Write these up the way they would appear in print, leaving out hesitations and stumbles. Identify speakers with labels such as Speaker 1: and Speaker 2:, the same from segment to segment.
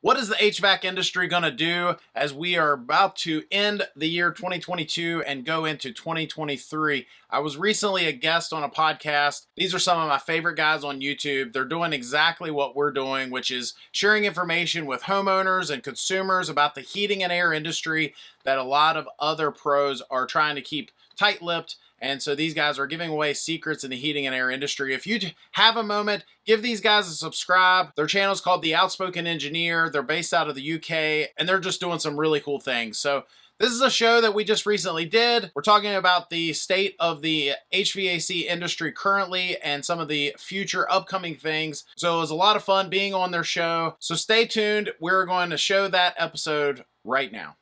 Speaker 1: What is the HVAC industry going to do as we are about to end the year 2022 and go into 2023? I was recently a guest on a podcast. These are some of my favorite guys on YouTube. They're doing exactly what we're doing, which is sharing information with homeowners and consumers about the heating and air industry that a lot of other pros are trying to keep tight-lipped. And so these guys are giving away secrets in the heating and air industry. If you have a moment, give these guys a subscribe. Their channel is called The Outspoken Engineer. They're based out of the UK, and they're just doing some really cool things. So this is a show that we just recently did. We're talking about the state of the HVAC industry currently and some of the future upcoming things. So it was a lot of fun being on their show. So stay tuned. We're going to show that episode right now.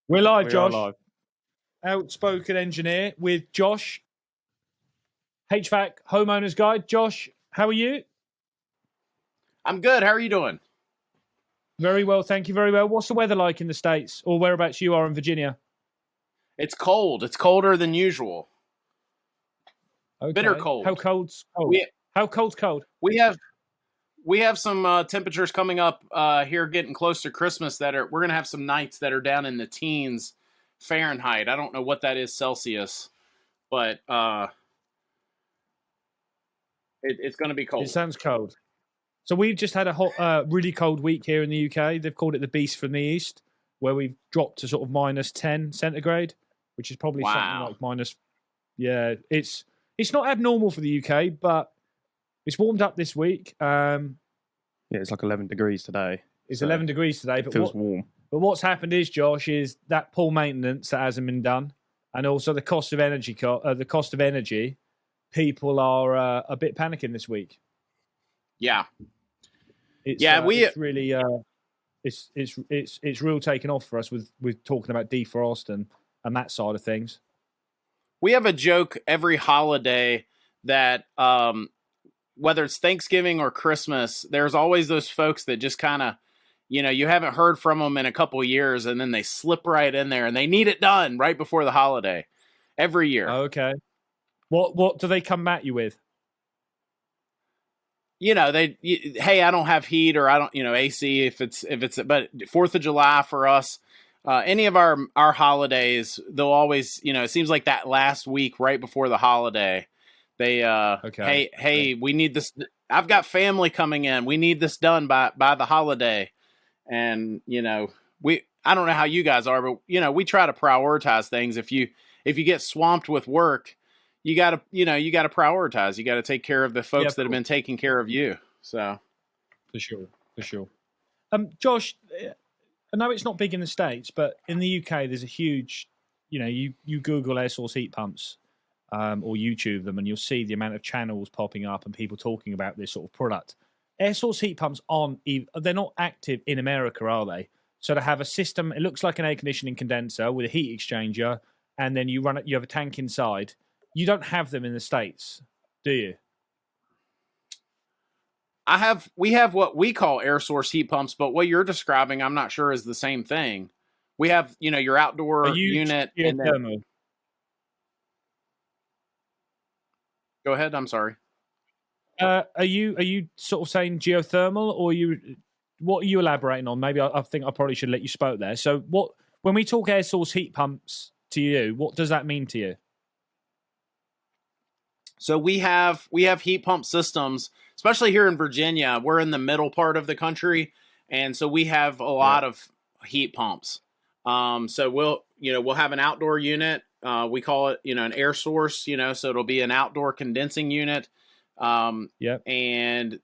Speaker 2: We're live,
Speaker 3: We
Speaker 2: Josh.
Speaker 3: are live.
Speaker 2: Outspoken Engineer with Josh. HVAC Homeowners Guide. Josh, how are you?
Speaker 1: I'm good. How are you doing?
Speaker 2: Very well, thank you. Very well. What's the weather like in the States, or whereabouts you are in Virginia?
Speaker 1: It's cold. It's colder than usual.
Speaker 2: Okay.
Speaker 1: Bitter cold.
Speaker 2: How cold's cold? How cold's cold?
Speaker 1: We have some temperatures coming up here, getting close to Christmas. We're gonna have some nights that are down in the teens Fahrenheit. I don't know what that is Celsius, but it's gonna be cold.
Speaker 2: It sounds cold. So we've just had a hot, really cold week here in the UK. They've called it the Beast from the East, where we've dropped to sort of minus 10 centigrade, which is probably something like minus. Yeah, it's not abnormal for the UK, but it's warmed up this week.
Speaker 3: Yeah, it's like 11 degrees today.
Speaker 2: It's 11 degrees today, but
Speaker 3: It feels warm.
Speaker 2: But what's happened is, Josh, is that poor maintenance that hasn't been done, and also the cost of energy. People are a bit panicking this week.
Speaker 1: Yeah,
Speaker 2: It's really it's real taken off for us with talking about defrost and that side of things.
Speaker 1: we have a joke every holiday that whether it's Thanksgiving or Christmas, there's always those folks that just kind of, you haven't heard from them in a couple of years, and then they slip right in there and they need it done right before the holiday every year.
Speaker 2: Okay. What do they come at you with?
Speaker 1: Hey, I don't have heat, or I don't, AC if it's, but 4th of July for us, any of our holidays, they'll always, it seems like that last week right before the holiday, they, hey, we need this. I've got family coming in. We need this done by the holiday. And, I don't know how you guys are, but, we try to prioritize things. If you get swamped with work, you gotta prioritize. You gotta take care of the folks that have been taking care of you. So,
Speaker 2: for sure. Josh, I know it's not big in the States, but in the UK, there's a huge, you Google air source heat pumps, or YouTube them, and you'll see the amount of channels popping up and people talking about this sort of product. Air source heat pumps they're not active in America, are they? So to have a system, it looks like an air conditioning condenser with a heat exchanger, and then you have a tank inside. You don't have them in the States, do you?
Speaker 1: we have what we call air source heat pumps, but what you're describing, I'm not sure is the same thing. We have, your outdoor unit. And then, go ahead. I'm sorry.
Speaker 2: Are you sort of saying geothermal, or what are you elaborating on? Maybe I think I probably should let you spoke there. So when we talk air source heat pumps to you, what does that mean to you?
Speaker 1: So we have heat pump systems, especially here in Virginia. We're in the middle part of the country, and so we have a lot of heat pumps. So we'll have an outdoor unit. We call it, an air source, so it'll be an outdoor condensing unit. And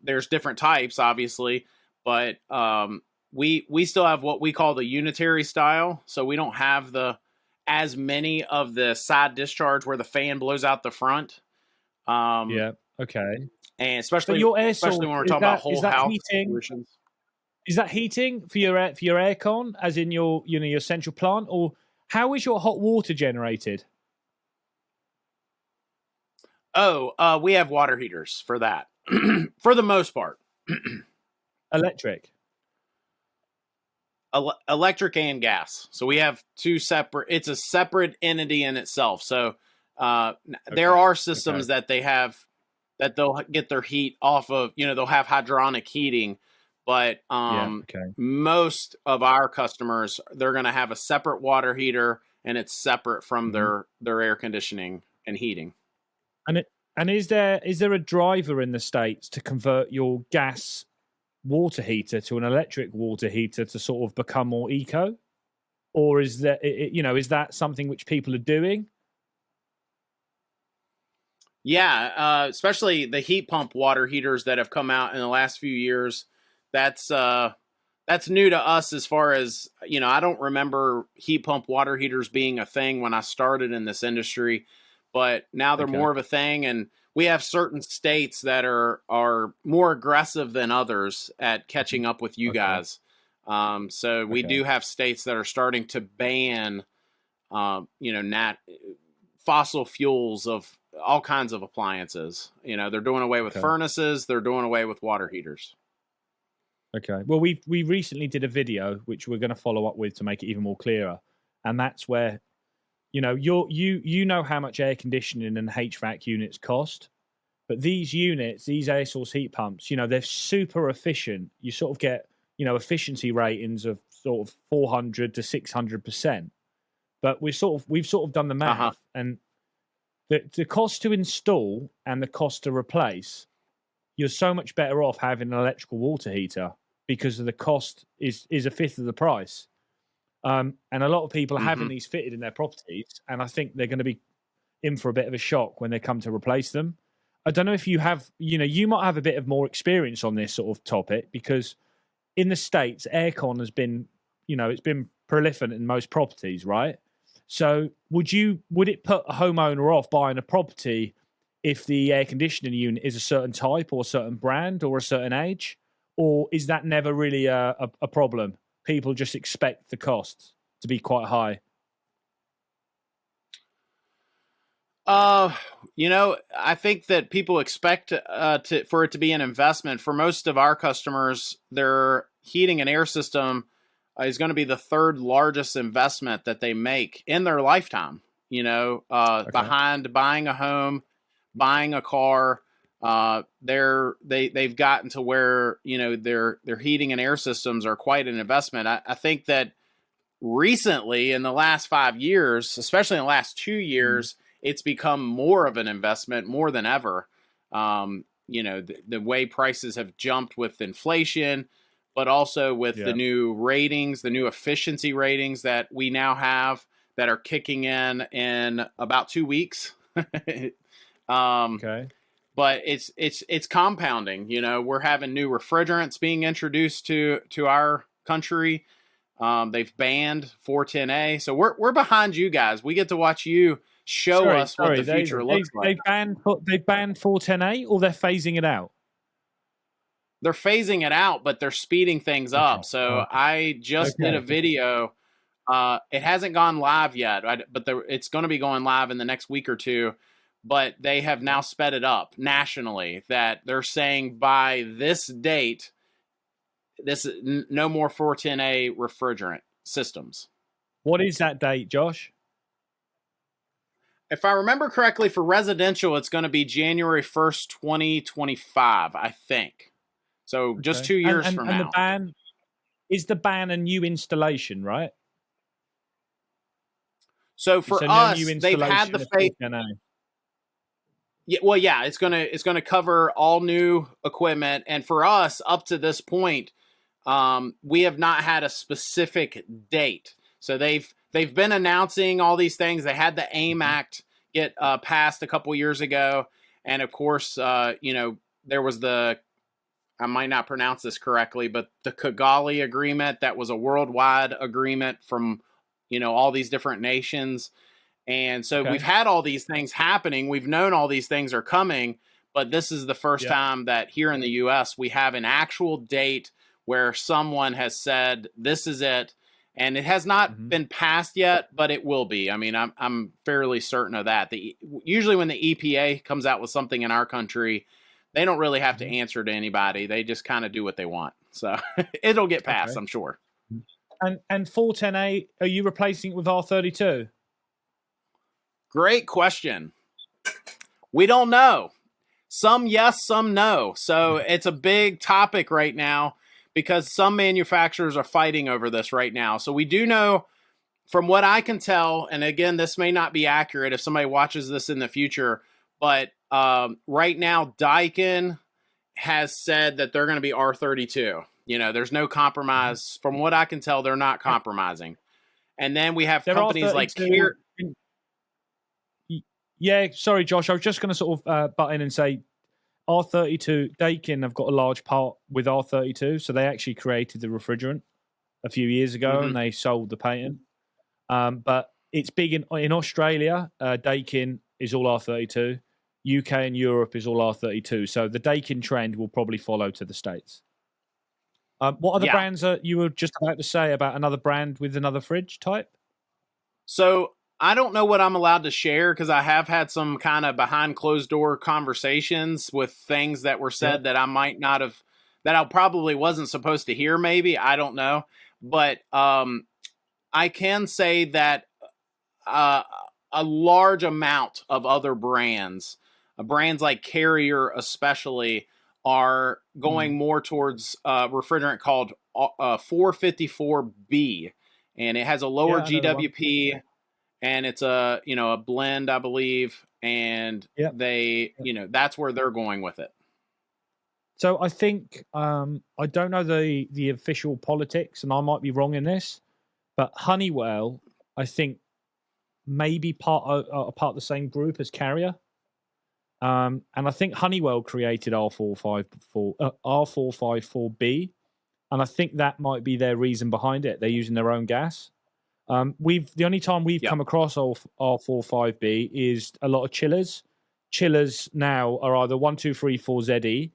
Speaker 1: there's different types, obviously, but we still have what we call the unitary style. So we don't have as many of the side discharge where the fan blows out the front.
Speaker 2: Okay.
Speaker 1: And especially when we're talking about whole house solutions.
Speaker 2: Is that heating for your aircon, as in your central plant, or how is your hot water generated?
Speaker 1: We have water heaters for that, for the most part.
Speaker 2: Electric.
Speaker 1: Electric and gas. So we have two separate. It's a separate entity in itself. So There are systems that they have that they'll get their heat off of, they'll have hydronic heating, but most of our customers, they're going to have a separate water heater, and it's separate from their air conditioning and heating.
Speaker 2: And is there a driver in the States to convert your gas water heater to an electric water heater to sort of become more eco? Or is that something which people are doing?
Speaker 1: Yeah, especially the heat pump water heaters that have come out in the last few years. That's new to us as far as, I don't remember heat pump water heaters being a thing when I started in this industry, but now they're more of a thing. And we have certain states that are more aggressive than others at catching up with you guys. So we do have states that are starting to ban, fossil fuels of all kinds of appliances. They're doing away with furnaces. They're doing away with water heaters.
Speaker 2: Okay. Well, we recently did a video which we're going to follow up with to make it even more clearer, and that's where, you know how much air conditioning and HVAC units cost, but these units, these air source heat pumps, they're super efficient. You sort of get, efficiency ratings of sort of 400 to 600%. But we've sort of done the math, and the cost to install and the cost to replace, you're so much better off having an electrical water heater because of the cost is a fifth of the price. And a lot of people are having these fitted in their properties, and I think they're going to be in for a bit of a shock when they come to replace them. I don't know if you have, you might have a bit of more experience on this sort of topic, because in the States, aircon has been, it's been prolific in most properties, right? So would it put a homeowner off buying a property if the air conditioning unit is a certain type or a certain brand or a certain age? Or is that never really a problem? People just expect the costs to be quite high.
Speaker 1: I think that people expect for it to be an investment. For most of our customers, their heating and air system is going to be the third largest investment that they make in their lifetime. Behind buying a home, buying a car. They've gotten to where their heating and air systems are quite an investment. I think that recently, in the last 5 years, especially in the last 2 years, it's become more of an investment more than ever. The way prices have jumped with inflation, but also with the new ratings, the new efficiency ratings that we now have that are kicking in about 2 weeks. But it's compounding. We're having new refrigerants being introduced to our country. They've banned 410A, so we're behind you guys. We get to watch you show us what the future looks like.
Speaker 2: They banned 410A, or they're phasing it out?
Speaker 1: They're phasing it out, but they're speeding things up. So I just did a video. It hasn't gone live yet, but it's going to be going live in the next week or two. But they have now sped it up nationally, that they're saying by this date, no more 410A refrigerant systems.
Speaker 2: What is that date, Josh?
Speaker 1: If I remember correctly, for residential, it's going to be January 1st, 2025, I think. So just 2 years from now.
Speaker 2: And the ban a new installation, right?
Speaker 1: So for us, they've had the phase. Yeah, it's gonna cover all new equipment, and for us, up to this point, we have not had a specific date. So they've been announcing all these things. They had the AIM Act get passed a couple years ago, and of course, there was I might not pronounce this correctly, but the Kigali Agreement, that was a worldwide agreement from all these different nations. And so we've had all these things happening. We've known all these things are coming, but this is the first time that here in the U.S. we have an actual date where someone has said, this is it. And it has not been passed yet, but it will be. I mean, I'm fairly certain of that. Usually when the EPA comes out with something in our country, they don't really have to answer to anybody. They just kind of do what they want. So it'll get passed, I'm sure.
Speaker 2: And 410A, are you replacing it with R32?
Speaker 1: Great question. We don't know. Some yes, some no. So it's a big topic right now because some manufacturers are fighting over this right now. So we do know, from what I can tell, and again, this may not be accurate if somebody watches this in the future, but right now, Daikin has said that they're going to be R32. You know, there's no compromise. From what I can tell, they're not compromising. And then we have companies like Kier.
Speaker 2: Yeah, sorry, Josh. I was just going to sort of butt in and say R32, Daikin have got a large part with R32. So they actually created the refrigerant a few years ago and they sold the patent. But it's big in Australia. Daikin is all R32. UK and Europe is all R32. So the Daikin trend will probably follow to the States. What other brands are you were just about to say about another brand with another fridge type?
Speaker 1: So I don't know what I'm allowed to share because I have had some kind of behind closed door conversations with things that were said that I might not have, that I probably wasn't supposed to hear. Maybe, I don't know. But I can say that a large amount of other brands like Carrier especially, are going more towards refrigerant called 454B, and it has a lower GWP, and it's a blend, I believe, and they that's where they're going with it.
Speaker 2: So I think I don't know the official politics, and I might be wrong in this, but Honeywell, I think, maybe part of the same group as Carrier. And I think Honeywell created R454B, and I think that might be their reason behind it. They're using their own gas. The only time we've come across R45B is a lot of chillers. Chillers now are either 1234ZE,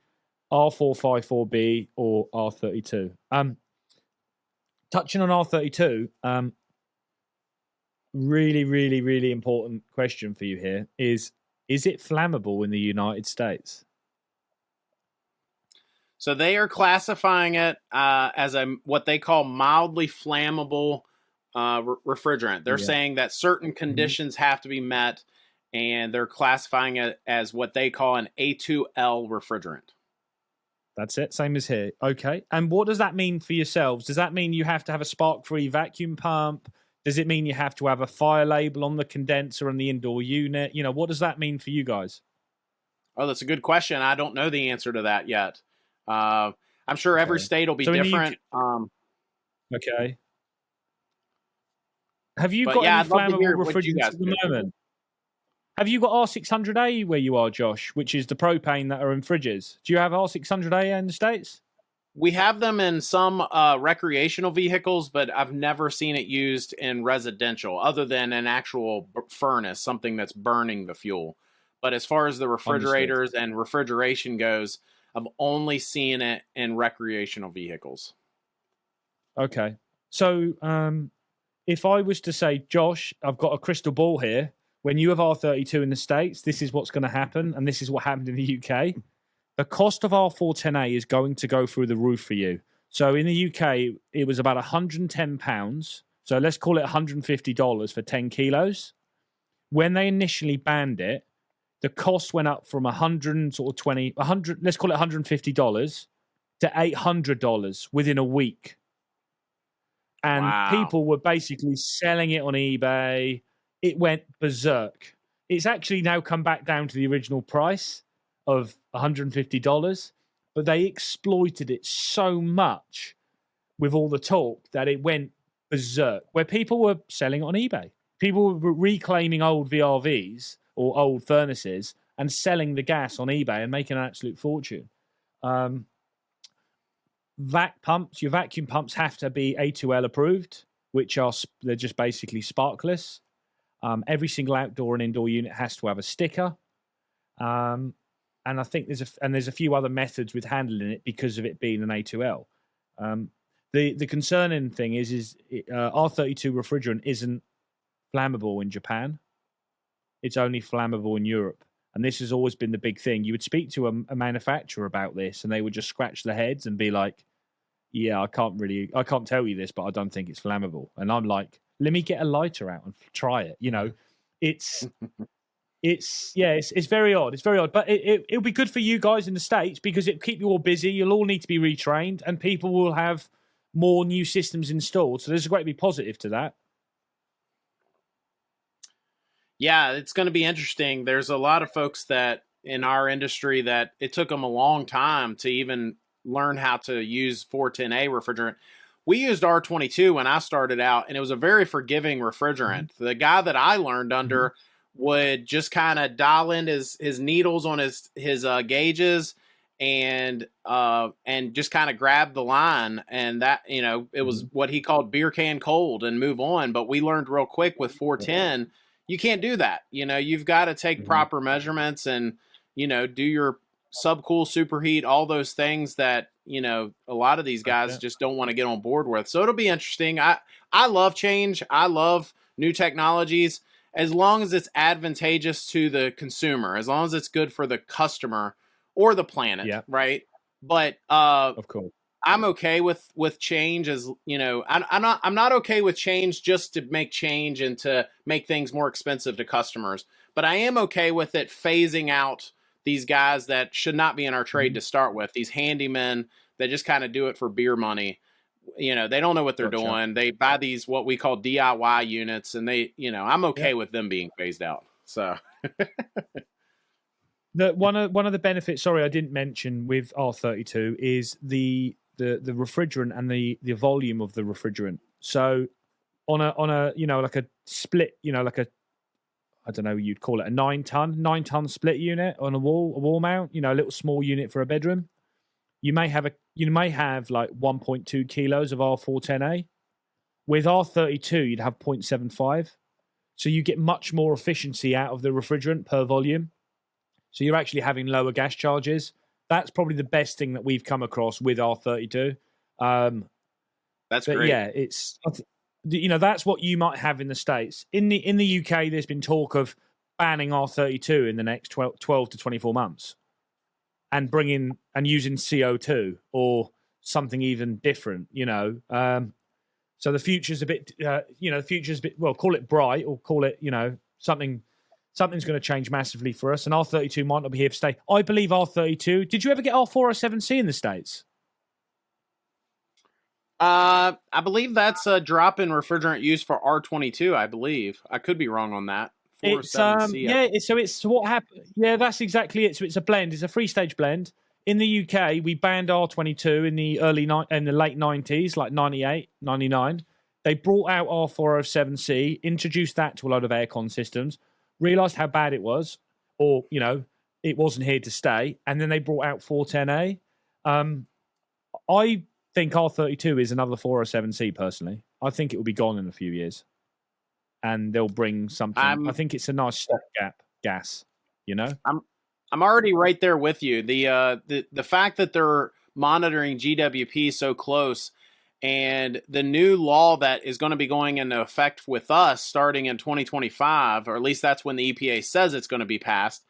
Speaker 2: R454B, or R32. Touching on R32, really, really, really important question for you here is it flammable in the United States?
Speaker 1: So they are classifying it as what they call mildly flammable refrigerant. They're saying that certain conditions have to be met, and they're classifying it as what they call an A2L refrigerant.
Speaker 2: That's it. Same as here. Okay. And what does that mean for yourselves? Does that mean you have to have a spark-free vacuum pump? Does it mean you have to have a fire label on the condenser and the indoor unit? What does that mean for you guys?
Speaker 1: Oh, that's a good question. I don't know the answer to that yet. I'm sure every state will be different.
Speaker 2: Okay. Have you got any flammable refrigerants at the moment? Have you got R600A where you are, Josh, which is the propane that are in fridges? Do you have R600A in the States?
Speaker 1: We have them in some recreational vehicles, but I've never seen it used in residential other than an actual furnace, something that's burning the fuel. But as far as the refrigerators and refrigeration goes, I've only seen it in recreational vehicles.
Speaker 2: Okay. So if I was to say, Josh, I've got a crystal ball here. When you have R32 in the States, this is what's going to happen, and this is what happened in the UK. The cost of R410A is going to go through the roof for you. So in the UK, it was about £110. So let's call it $150 for 10 kilos. When they initially banned it, the cost went up from let's call it $150 to $800 within a week. And people were basically selling it on eBay. It went berserk. It's actually now come back down to the original price of $150, but they exploited it so much with all the talk that it went berserk, where people were selling it on eBay. People were reclaiming old VRVs or old furnaces and selling the gas on eBay and making an absolute fortune. Your vacuum pumps have to be A2L approved, they're just basically sparkless. Every single outdoor and indoor unit has to have a sticker. And I think there's a few other methods with handling it because of it being an A2L. The concerning thing is R32 refrigerant isn't flammable in Japan. It's only flammable in Europe. And this has always been the big thing. You would speak to a manufacturer about this and they would just scratch their heads and be like, yeah, I can't tell you this, but I don't think it's flammable. And I'm like, let me get a lighter out and try it. it's it's very odd. It's very odd, but it'll be good for you guys in the States because it'll keep you all busy. You'll all need to be retrained, and people will have more new systems installed. So there's a great big positive to that.
Speaker 1: Yeah, it's going to be interesting. There's a lot of folks that in our industry that it took them a long time to even learn how to use 410A refrigerant. We used R22 when I started out, and it was a very forgiving refrigerant. The guy that I learned under would just kind of dial in his needles on his gauges and just kind of grab the line, and that, you know, it was what he called beer can cold and move on. But we learned real quick with 410, you can't do that. You know, you've got to take proper measurements and, you know, do your subcool, superheat, all those things that, you know, a lot of these guys just don't want to get on board with. So it'll be interesting. I love change. I love new technologies as long as it's advantageous to the consumer, as long as it's good for the customer or the planet, right? But
Speaker 2: of course,
Speaker 1: I'm okay with change. As you know, I'm not okay with change just to make change and to make things more expensive to customers. But I am okay with it phasing out these guys that should not be in our trade to start with. These handymen that just kind of do it for beer money. You know, they don't know what they're doing. They buy these what we call DIY units, and they, you know, I'm okay with them being phased out. So.
Speaker 2: One of the benefits, sorry, I didn't mention with R32 is the refrigerant and the volume of the refrigerant. So on a you know, like a split, you know, like a, I don't know, you'd call it a 9-ton split unit on a wall mount, you know, a little small unit for a bedroom. You may have like 1.2 kilos of R410A. With R32, you'd have 0.75. So you get much more efficiency out of the refrigerant per volume. So you're actually having lower gas charges. That's probably the best thing that we've come across with R32.
Speaker 1: That's great.
Speaker 2: Yeah, it's, you know, that's what you might have in the States. In the UK, there's been talk of banning R32 in the next 12 to 24 months and bringing and using CO2 or something even different, you know. So the future's a bit, you know, the future's a bit, well, call it bright or call it, you know, something's going to change massively for us, and R32 might not be here to stay. I believe R32. Did you ever get R407C in the States?
Speaker 1: I believe that's a drop in refrigerant use for R22. I believe I could be wrong on that.
Speaker 2: It's so what happened? Yeah, that's exactly it. So it's a blend. It's a 3-stage blend. In the UK, we banned R22 in the late 90s, like 98, 99. They brought out R407C, introduced that to a lot of aircon systems, realized how bad it was, or, you know, it wasn't here to stay, and then they brought out 410A. I think R32 is another 407C, personally. I think it will be gone in a few years. And they'll bring something. I think it's a nice stopgap gas, you know?
Speaker 1: I'm already right there with you. The fact that they're monitoring GWP so close, and the new law that is going to be going into effect with us starting in 2025, or at least that's when the EPA says it's going to be passed,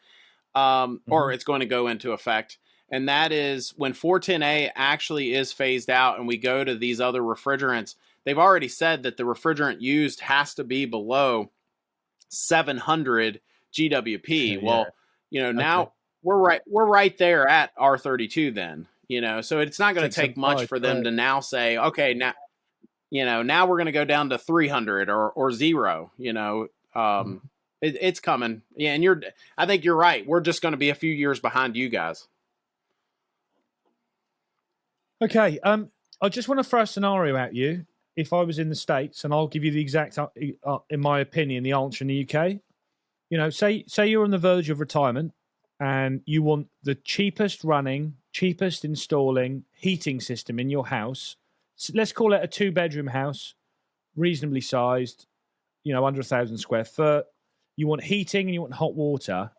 Speaker 1: or it's going to go into effect. And that is when 410A actually is phased out and we go to these other refrigerants. They've already said that the refrigerant used has to be below 700 GWP. Well, you know, now we're right there at R32 then, you know, so it's not going to take much for them to now say, okay, now, you know, now we're going to go down to 300 or 0, you know, it's coming. Yeah. And I think you're right. We're just going to be a few years behind you guys.
Speaker 2: Okay. I just want to throw a scenario at you. If I was in the States, and I'll give you the exact, in my opinion, the answer in the UK. You know, say you're on the verge of retirement and you want the cheapest running, cheapest installing heating system in your house. So let's call it a 2-bedroom house, reasonably sized, you know, under 1,000 square foot. You want heating and you want hot water.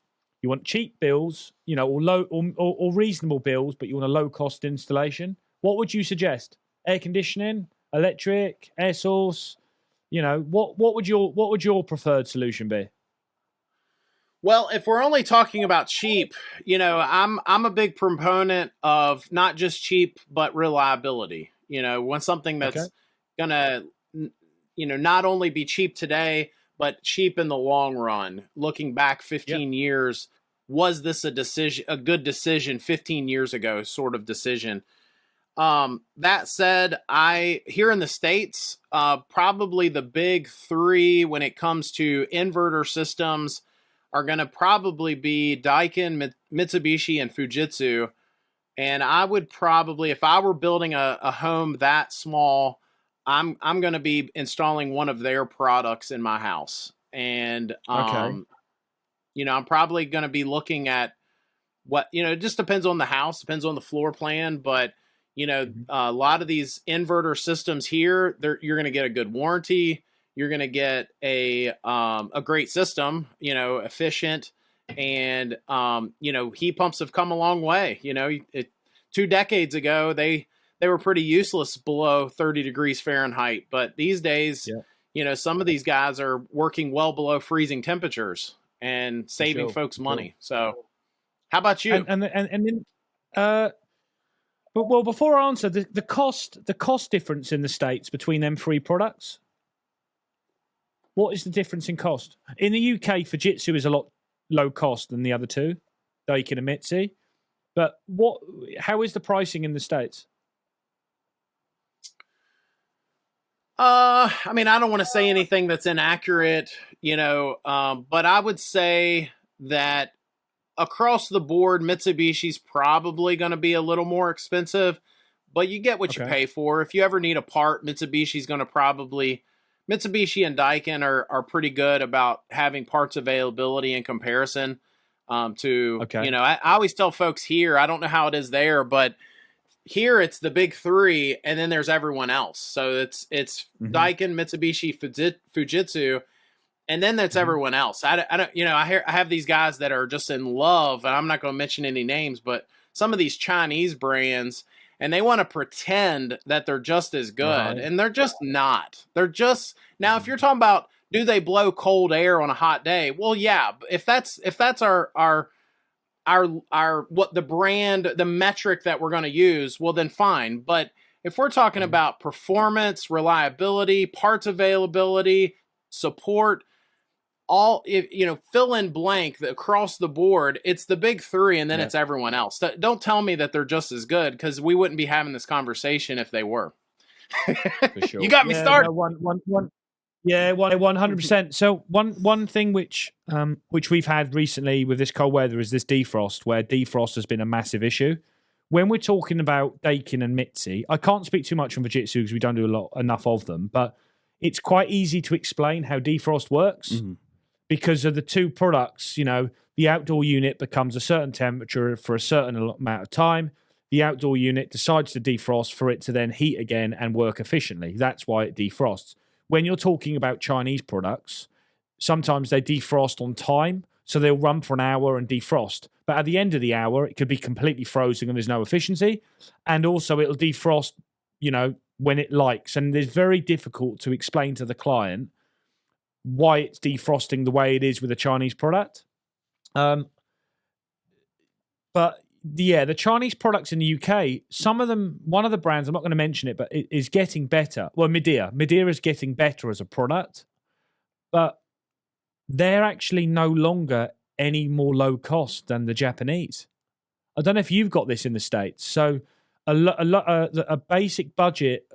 Speaker 2: You want cheap bills, you know, or low or reasonable bills, but you want a low cost installation. What would you suggest? Air conditioning, electric, air source? You know, what would your preferred solution be?
Speaker 1: Well, if we're only talking about cheap, you know, I'm a big proponent of not just cheap, but reliability. You know, want something that's gonna, you know, not only be cheap today, but cheap in the long run. Looking back 15 years, was this a good decision 15 years ago sort of decision? That said, here in the States, probably the big three when it comes to inverter systems are going to probably be Daikin, Mitsubishi, and Fujitsu. And I would probably, if I were building a home that small, I'm going to be installing one of their products in my house. And, you know, I'm probably going to be looking at what, you know, it just depends on the house, depends on the floor plan. But, you know, a lot of these inverter systems here, you're going to get a good warranty. You're going to get a great system, you know, efficient. And, you know, heat pumps have come a long way. You know, 2 decades ago, they were pretty useless below 30 degrees Fahrenheit. But these days, you know, some of these guys are working well below freezing temperatures and saving folks money. So how about you?
Speaker 2: And then, well, before I answer, the cost difference in the States between them three products, what is the difference in cost? In the UK, Fujitsu is a lot low cost than the other two, Daikin and Mitsi. But how is the pricing in the States?
Speaker 1: I mean, I don't want to say anything that's inaccurate, you know, but I would say that across the board, Mitsubishi's probably going to be a little more expensive, but you get what you pay for. If you ever need a part, Mitsubishi's going to Mitsubishi and Daikin are pretty good about having parts availability in comparison to, you know, I always tell folks here, I don't know how it is there, but here it's the big three and then there's everyone else. So it's Daikin, Mitsubishi, Fujitsu, and then that's everyone else. I don't, you know, I have these guys that are just in love, and I'm not going to mention any names, but some of these Chinese brands, and they want to pretend that they're just as good, and they're just not. They're just, now if you're talking about, do they blow cold air on a hot day? Well, yeah, if that's our what the brand, the metric that we're going to use, well then fine. But if we're talking about performance, reliability, parts availability, support, you know, fill in blank across the board, it's the big three and then it's everyone else. Don't tell me that they're just as good, because we wouldn't be having this conversation if they were.
Speaker 2: For sure.
Speaker 1: You got me started.
Speaker 2: No, 100%. So one thing which we've had recently with this cold weather is this defrost, where defrost has been a massive issue. When we're talking about Daikin and Mitsi, I can't speak too much on Fujitsu because we don't do enough of them, but it's quite easy to explain how defrost works. Because of the two products, you know, the outdoor unit becomes a certain temperature for a certain amount of time. The outdoor unit decides to defrost for it to then heat again and work efficiently. That's why it defrosts. When you're talking about Chinese products, sometimes they defrost on time, so they'll run for an hour and defrost. But at the end of the hour, it could be completely frozen and there's no efficiency. And also it'll defrost, you know, when it likes. And it's very difficult to explain to the client why it's defrosting the way it is with a Chinese product. But yeah, the Chinese products in the UK, some of them, one of the brands, I'm not going to mention it, but it is getting better. Well, Midea is getting better as a product, but they're actually no longer any more low cost than the Japanese. I don't know if you've got this in the States. So a basic budget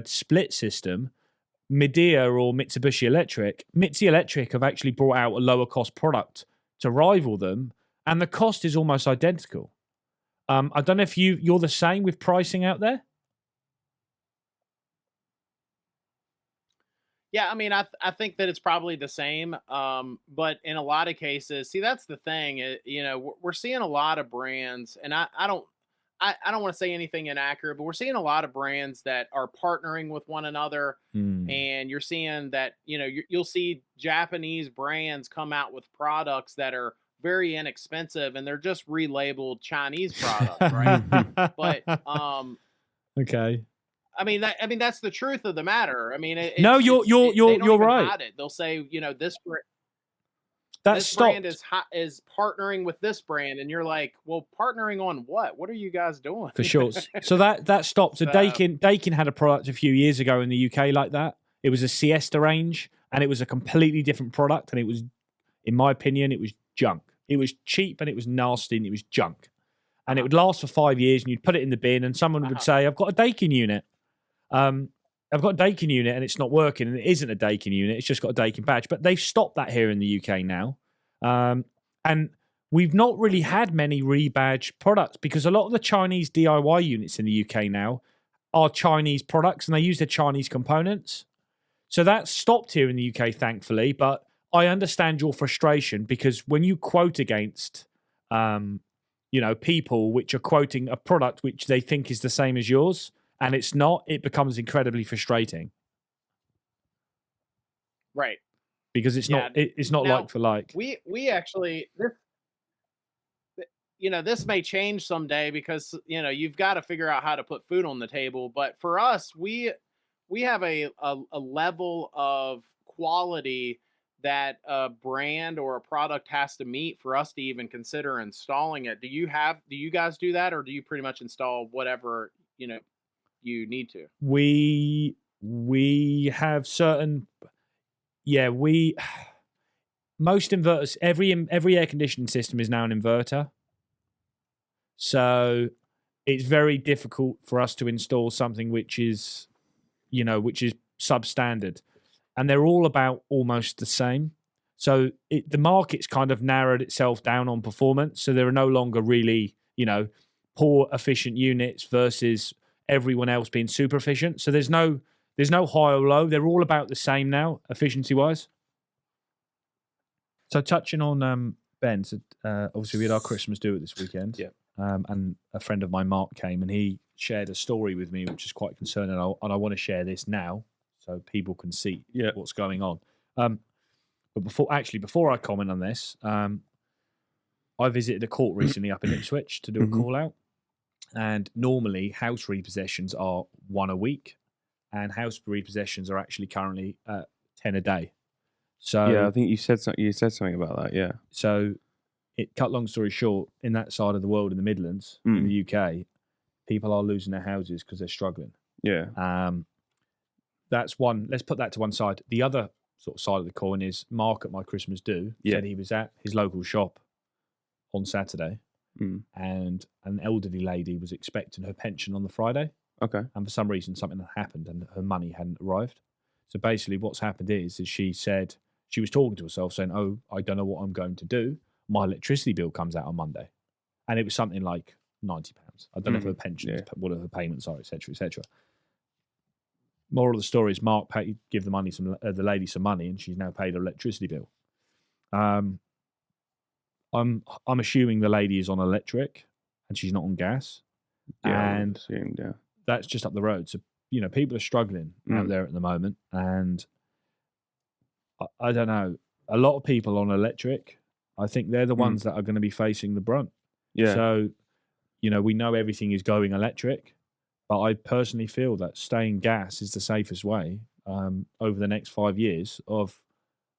Speaker 2: split system, Midea or Mitsubishi Electric, Mitsubishi Electric have actually brought out a lower cost product to rival them, and the cost is almost identical. I don't know if you're the same with pricing out there.
Speaker 1: Yeah, I mean, I think that it's probably the same, but in a lot of cases, see, that's the thing. You know, we're seeing a lot of brands, and I don't want to say anything inaccurate, but we're seeing a lot of brands that are partnering with one another, and you're seeing that, you know, you'll see Japanese brands come out with products that are very inexpensive, and they're just relabeled Chinese products, right? But
Speaker 2: okay.
Speaker 1: I mean that's the truth of the matter. I mean,
Speaker 2: you're right.
Speaker 1: Hide it. They'll say, you know, this
Speaker 2: brand
Speaker 1: is partnering with this brand, and you're like, well, partnering on what? What are you guys doing?
Speaker 2: For sure. So that stopped. So Daikin had a product a few years ago in the UK like that. It was a Siesta range, and it was a completely different product, and it was, in my opinion, it was junk. It was cheap and it was nasty and it was junk. And it would last for 5 years, and you'd put it in the bin, and someone would say, I've got a Dakin unit. I've got a Dakin unit and it's not working, and it isn't a Dakin unit. It's just got a Dakin badge. But they've stopped that here in the UK now. And we've not really had many rebadged products because a lot of the Chinese DIY units in the UK now are Chinese products and they use their Chinese components. So that's stopped here in the UK, thankfully. But I understand your frustration because when you quote against, people which are quoting a product which they think is the same as yours, and it's not, it becomes incredibly frustrating.
Speaker 1: Right.
Speaker 2: Because it's not now, like for like.
Speaker 1: We actually this may change someday because you've got to figure out how to put food on the table. But for us, we have a level of quality that a brand or a product has to meet for us to even consider installing it. Do you guys do that, or do you pretty much install whatever you need to?
Speaker 2: We have certain. Yeah, most inverters, every air conditioning system is now an inverter. So it's very difficult for us to install something which is substandard. And they're all about almost the same. So the market's kind of narrowed itself down on performance. So there are no longer really, poor efficient units versus everyone else being super efficient. So there's no high or low. They're all about the same now, efficiency-wise. So touching on Ben, so, obviously we had our Christmas do it this weekend.
Speaker 3: Yeah.
Speaker 2: And a friend of mine, Mark, came and he shared a story with me, which is quite concerning. And I want to share this now so people can see what's going on. But before I comment on this, I visited a court recently up in Ipswich to do a call out. And normally house repossessions are 1 a week. And house repossessions are actually currently 10 a day. So
Speaker 3: yeah, I think you said something about that. Yeah.
Speaker 2: So, cut long story short, in that side of the world, in the Midlands, in the UK, people are losing their houses because they're struggling.
Speaker 3: Yeah.
Speaker 2: That's one. Let's put that to one side. The other sort of side of the coin is Mark at my Christmas do said he was at his local shop on Saturday, and an elderly lady was expecting her pension on the Friday.
Speaker 3: Okay.
Speaker 2: And for some reason, something had happened and her money hadn't arrived. So basically what's happened is she said, she was talking to herself saying, oh, I don't know what I'm going to do. My electricity bill comes out on Monday. And it was something like £90. I don't know if her pension is, what her payments are, etc., etc. Moral of the story is Mark give the lady some money and she's now paid her electricity bill. I'm assuming the lady is on electric and she's not on gas.
Speaker 3: Yeah,
Speaker 2: and that's just up the road. So, people are struggling out there at the moment. And I don't know, a lot of people on electric, I think they're the ones that are going to be facing the brunt.
Speaker 3: Yeah.
Speaker 2: So, we know everything is going electric, but I personally feel that staying gas is the safest way over the next 5 years of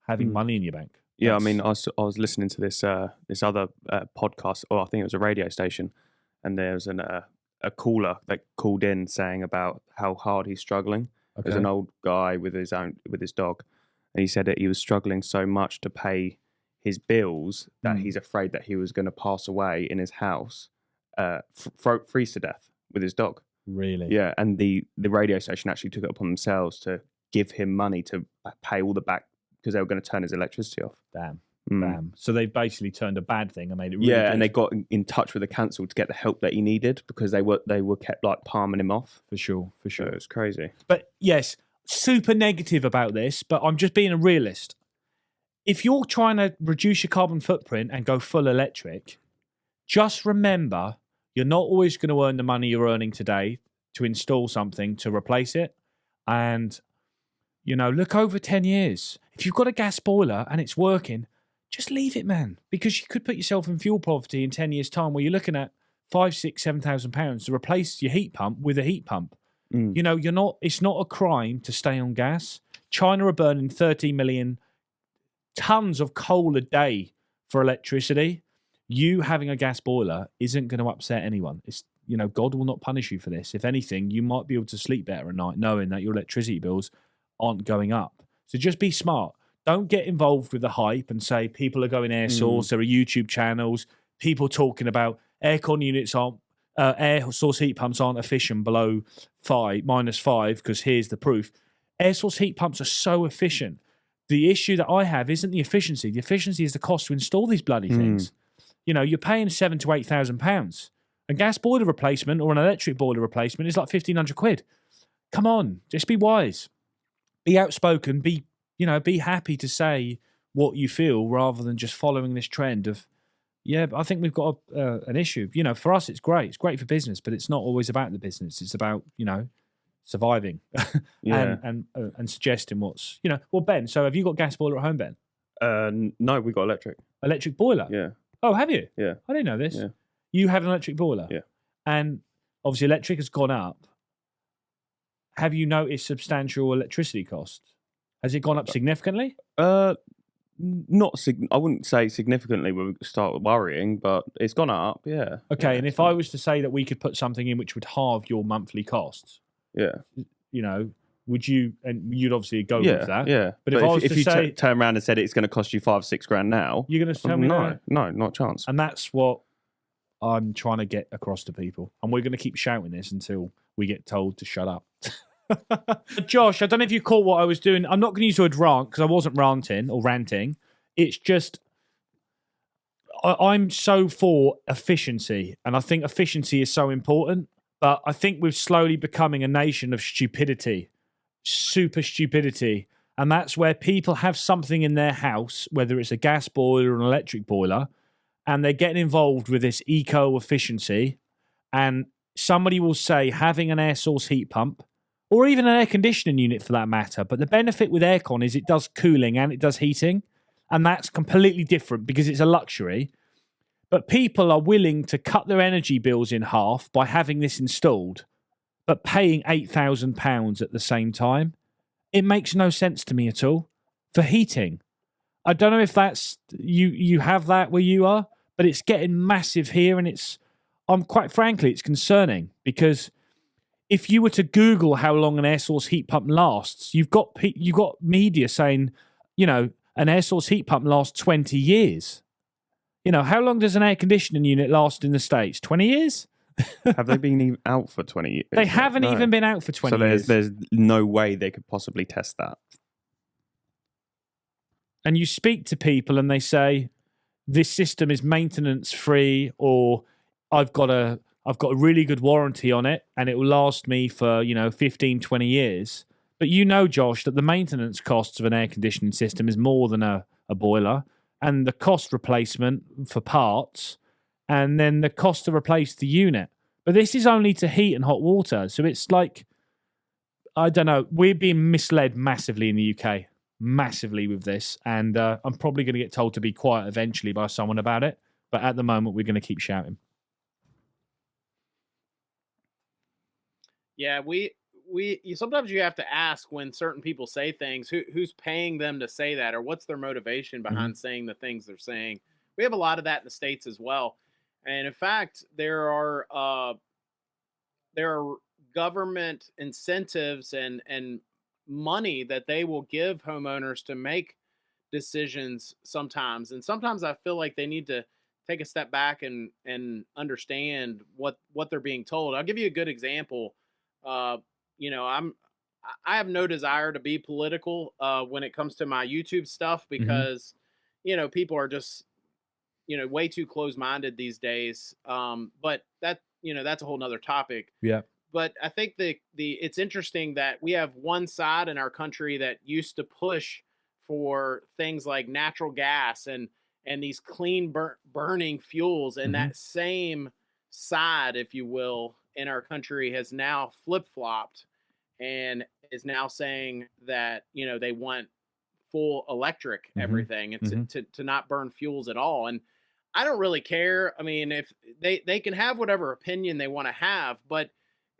Speaker 2: having money in your bank.
Speaker 3: Yeah, I mean, I was listening to this other podcast, or I think it was a radio station, and there's a caller that called in saying about how hard he's struggling. Okay. There's an old guy with his dog, and he said that he was struggling so much to pay his bills that he's afraid that he was going to pass away in his house, freeze to death with his dog.
Speaker 2: Really?
Speaker 3: Yeah, and the radio station actually took it upon themselves to give him money to pay all the back because they were going to turn his electricity off.
Speaker 2: Damn. So they've basically turned a bad thing and made it really good.
Speaker 3: And they got in touch with the council to get the help that he needed because they were kept like palming him off.
Speaker 2: For sure.
Speaker 3: So it's crazy.
Speaker 2: But yes, super negative about this, but I'm just being a realist. If you're trying to reduce your carbon footprint and go full electric, just remember you're not always going to earn the money you're earning today to install something to replace it. And, look over 10 years. If you've got a gas boiler and it's working, just leave it, man, because you could put yourself in fuel poverty in 10 years' time where you're looking at £5,000, £6,000, £7,000 to replace your heat pump with a heat pump. It's not a crime to stay on gas. China are burning 30 million tons of coal a day for electricity. You having a gas boiler isn't going to upset anyone. It's, God will not punish you for this. If anything, you might be able to sleep better at night knowing that your electricity bills aren't going up. So just be smart. Don't get involved with the hype and say people are going air source. There are YouTube channels, people talking about aircon units aren't, air source heat pumps aren't efficient below -5 because here's the proof. Air source heat pumps are so efficient. The issue that I have isn't the efficiency. The efficiency is the cost to install these bloody things. You know, you're paying £7,000 to £8,000. A gas boiler replacement or an electric boiler replacement is like 1,500 quid. Come on, just be wise, be outspoken, be happy to say what you feel rather than just following this trend of, I think we've got an issue. You know, for us, it's great. It's great for business, but it's not always about the business. It's about, surviving and suggesting what's, Well, Ben, so have you got gas boiler at home, Ben?
Speaker 3: No, we got electric.
Speaker 2: Electric boiler?
Speaker 3: Yeah.
Speaker 2: Oh, have you?
Speaker 3: Yeah.
Speaker 2: I didn't know this.
Speaker 3: Yeah.
Speaker 2: You have an electric boiler?
Speaker 3: Yeah.
Speaker 2: And obviously electric has gone up. Have you noticed substantial electricity costs? Has it gone up significantly?
Speaker 3: I wouldn't say significantly when we start worrying, but it's gone up, yeah.
Speaker 2: Okay,
Speaker 3: yeah,
Speaker 2: and if I was to say that we could put something in which would halve your monthly costs, would you, and you'd obviously go with that.
Speaker 3: Yeah,
Speaker 2: but if I was
Speaker 3: if
Speaker 2: to
Speaker 3: you
Speaker 2: say,
Speaker 3: turn around and said it's going to cost you $5-6 now,
Speaker 2: you're going to tell me
Speaker 3: no, not a chance.
Speaker 2: And that's what I'm trying to get across to people. And we're going to keep shouting this until we get told to shut up. Josh, I don't know if you caught what I was doing. I'm not going to use the word rant because I wasn't ranting or ranting. It's just I'm so for efficiency, and I think efficiency is so important. But I think we're slowly becoming a nation of stupidity, super stupidity. And that's where people have something in their house, whether it's a gas boiler or an electric boiler, and they're getting involved with this eco-efficiency. And somebody will say having an air source heat pump, or even an air conditioning unit for that matter. But the benefit with aircon is it does cooling and it does heating. And that's completely different because it's a luxury. But people are willing to cut their energy bills in half by having this installed, but paying £8,000 at the same time. It makes no sense to me at all for heating. I don't know if that's you have that where you are, but it's getting massive here, and quite frankly, it's concerning because if you were to Google how long an air source heat pump lasts, you've got media saying, an air source heat pump lasts 20 years. How long does an air conditioning unit last in the States? 20 years?
Speaker 3: Have they been out for 20 years?
Speaker 2: They haven't even been out for 20 years.
Speaker 3: So there's no way they could possibly test that.
Speaker 2: And you speak to people and they say, this system is maintenance free, or I've got a really good warranty on it and it will last me for, 15, 20 years. But Josh, that the maintenance costs of an air conditioning system is more than a boiler, and the cost replacement for parts, and then the cost to replace the unit. But this is only to heat and hot water. So it's like, I don't know, we're being misled massively in the UK, massively with this. And I'm probably going to get told to be quiet eventually by someone about it. But at the moment, we're going to keep shouting.
Speaker 1: Yeah, sometimes you have to ask when certain people say things, who's paying them to say that, or what's their motivation behind saying the things they're saying. We have a lot of that in the States as well. And in fact, there are government incentives and money that they will give homeowners to make decisions sometimes. And sometimes I feel like they need to take a step back and understand what they're being told. I'll give you a good example. I have no desire to be political when it comes to my YouTube stuff because, people are just, way too close-minded these days. But that's a whole nother topic.
Speaker 2: Yeah.
Speaker 1: But I think it's interesting that we have one side in our country that used to push for things like natural gas and these clean burning fuels, and that same side, if you will, in our country has now flip-flopped and is now saying that, they want full electric everything and to not burn fuels at all. And I don't really care. I mean, if they can have whatever opinion they want to have, but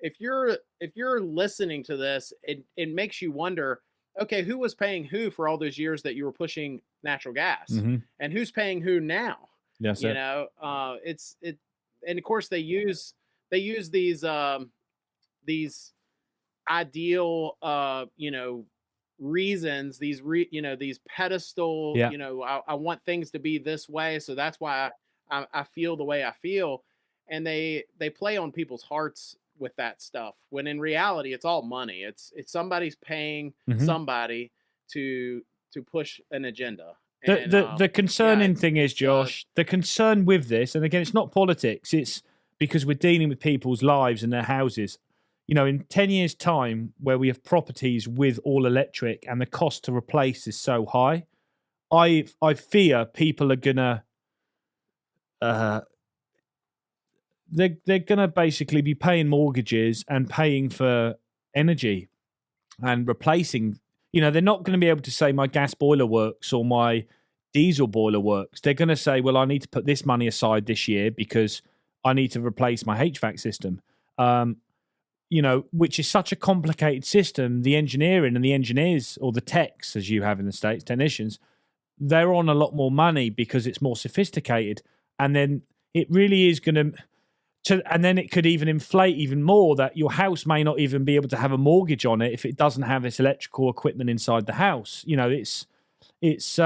Speaker 1: if you're listening to this, it makes you wonder, okay, who was paying who for all those years that you were pushing natural gas, and who's paying who now?
Speaker 2: Yes,
Speaker 1: and of course they use these ideal reasons, these these pedestal,
Speaker 2: Yeah.
Speaker 1: I want things to be this way, so that's why I feel the way I feel, and they play on people's hearts with that stuff. When in reality, it's all money. It's somebody's paying
Speaker 2: Hmm.
Speaker 1: somebody to push an agenda.
Speaker 2: The
Speaker 1: And
Speaker 2: the concerning thing is,
Speaker 1: it's
Speaker 2: Josh, the concern with this, and again, it's not politics. It's because we're dealing with people's lives and their houses. In 10 years' time, where we have properties with all electric and the cost to replace is so high, I fear people are gonna they're gonna basically be paying mortgages and paying for energy and replacing. They're not going to be able to say my gas boiler works or my diesel boiler works. They're going to say, well, I need to put this money aside this year because I need to replace my HVAC system. Which is such a complicated system. The engineering and the engineers, or the techs, as you have in the States, technicians, they're on a lot more money because it's more sophisticated. And then it really is going and then it could even inflate even more, that your house may not even be able to have a mortgage on it if it doesn't have this electrical equipment inside the house. It's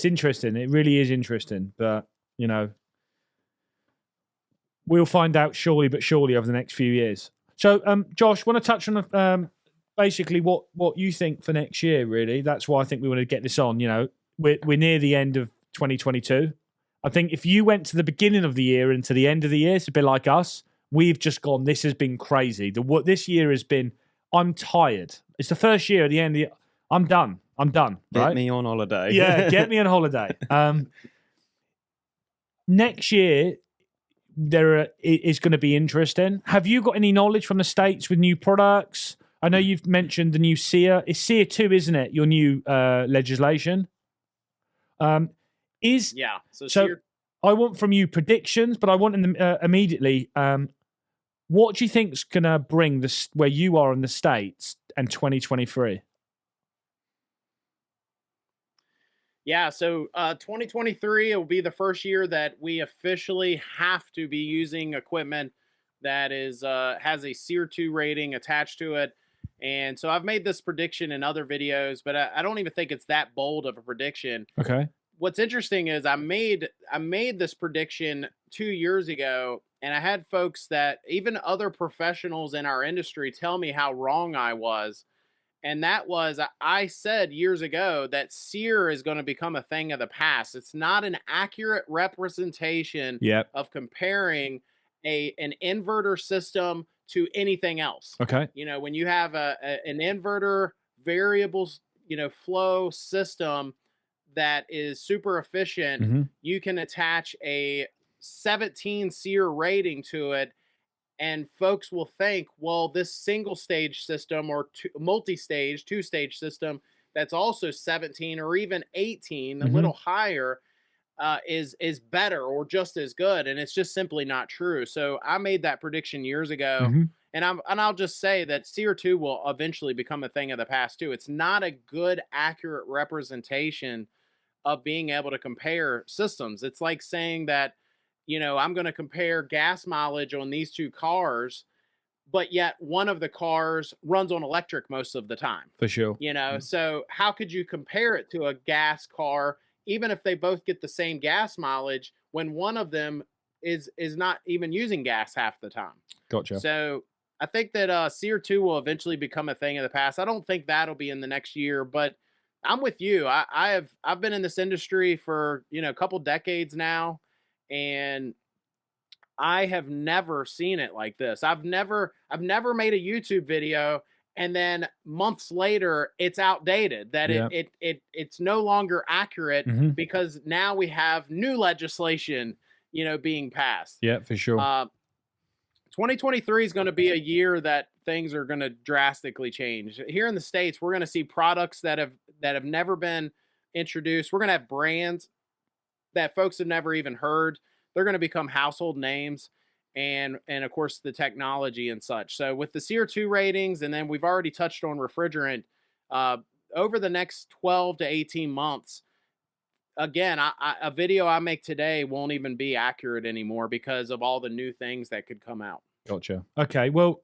Speaker 2: interesting. It really is interesting, but we'll find out surely over the next few years. So, Josh, want to touch on basically what you think for next year? Really, that's why I think we want to get this on. We're near the end of 2022. I think if you went to the beginning of the year and to the end of the year, it's a bit like us. We've just gone, this has been crazy. This year has been, I'm tired. It's the first year at the end of the year. I'm done. Right?
Speaker 3: Get me on holiday.
Speaker 2: Yeah, get me on holiday. Next year, is going to be interesting. Have you got any knowledge from the States with new products? I know you've mentioned the new SEER. It's SEER 2, isn't it? Your new legislation. So I want from you predictions, but I want in them immediately. What do you think's gonna bring this where you are in the States and 2023?
Speaker 1: Yeah, so 2023 will be the first year that we officially have to be using equipment that is has a SEER 2 rating attached to it. And so I've made this prediction in other videos, but I don't even think it's that bold of a prediction.
Speaker 2: Okay.
Speaker 1: What's interesting is I made this prediction 2 years ago, and I had folks that, even other professionals in our industry, tell me how wrong I was. And that was, I said years ago that SEER is going to become a thing of the past. It's not an accurate representation of comparing an inverter system to anything else.
Speaker 2: Okay.
Speaker 1: When you have an inverter variable, flow system that is super efficient, you can attach a 17 SEER rating to it, and folks will think, well, this single stage system or multi-stage, two-stage system that's also 17 or even 18, a little higher, is better or just as good, and it's just simply not true. So I made that prediction years ago, and I'll just say that SEER 2 will eventually become a thing of the past too. It's not a good, accurate representation of being able to compare systems. It's like saying that, I'm going to compare gas mileage on these two cars, but yet one of the cars runs on electric most of the time.
Speaker 2: For sure.
Speaker 1: So how could you compare it to a gas car, even if they both get the same gas mileage, when one of them is not even using gas half the time?
Speaker 2: Gotcha.
Speaker 1: So I think that SEER 2 will eventually become a thing of the past. I don't think that'll be in the next year, but I'm with you. I've been in this industry for a couple decades now, and I have never seen it like this. I've never made a YouTube video and then months later it's outdated, that it's no longer accurate because now we have new legislation being passed.
Speaker 2: Yeah, for sure.
Speaker 1: 2023 is going to be a year that things are going to drastically change. Here in the States, we're going to see products that have never been introduced. We're going to have brands that folks have never even heard. They're going to become household names, and of course the technology and such. So with the SEER 2 ratings, and then we've already touched on refrigerant, over the next 12 to 18 months, again, a video I make today won't even be accurate anymore because of all the new things that could come out.
Speaker 2: Gotcha. Okay, well,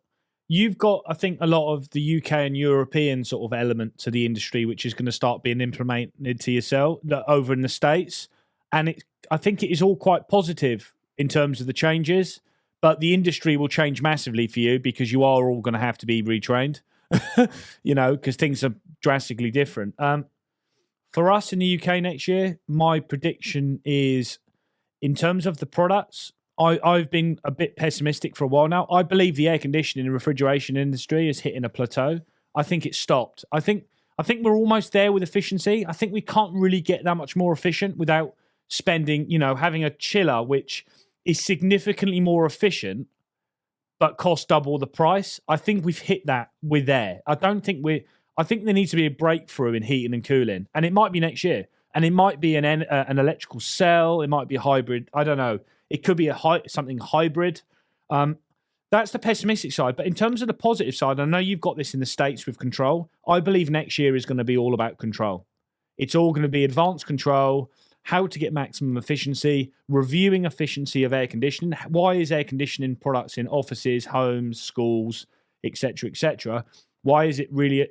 Speaker 2: you've got, I think, a lot of the UK and European sort of element to the industry, which is going to start being implemented to yourself over in the States. And I think it is all quite positive in terms of the changes, but the industry will change massively for you because you are all going to have to be retrained, because things are drastically different. For us in the UK next year, my prediction is, in terms of the products, I've been a bit pessimistic for a while now. I believe the air conditioning and refrigeration industry is hitting a plateau. I think it's stopped. I think we're almost there with efficiency. I think we can't really get that much more efficient without spending, having a chiller which is significantly more efficient but costs double the price. I think we've hit that with air. I think there needs to be a breakthrough in heating and cooling, and it might be next year. And it might be an electrical cell. It might be a hybrid. I don't know. It could be something hybrid. That's the pessimistic side. But in terms of the positive side, I know you've got this in the States with control. I believe next year is going to be all about control. It's all going to be advanced control, how to get maximum efficiency, reviewing efficiency of air conditioning. Why is air conditioning products in offices, homes, schools, etc., why is it really,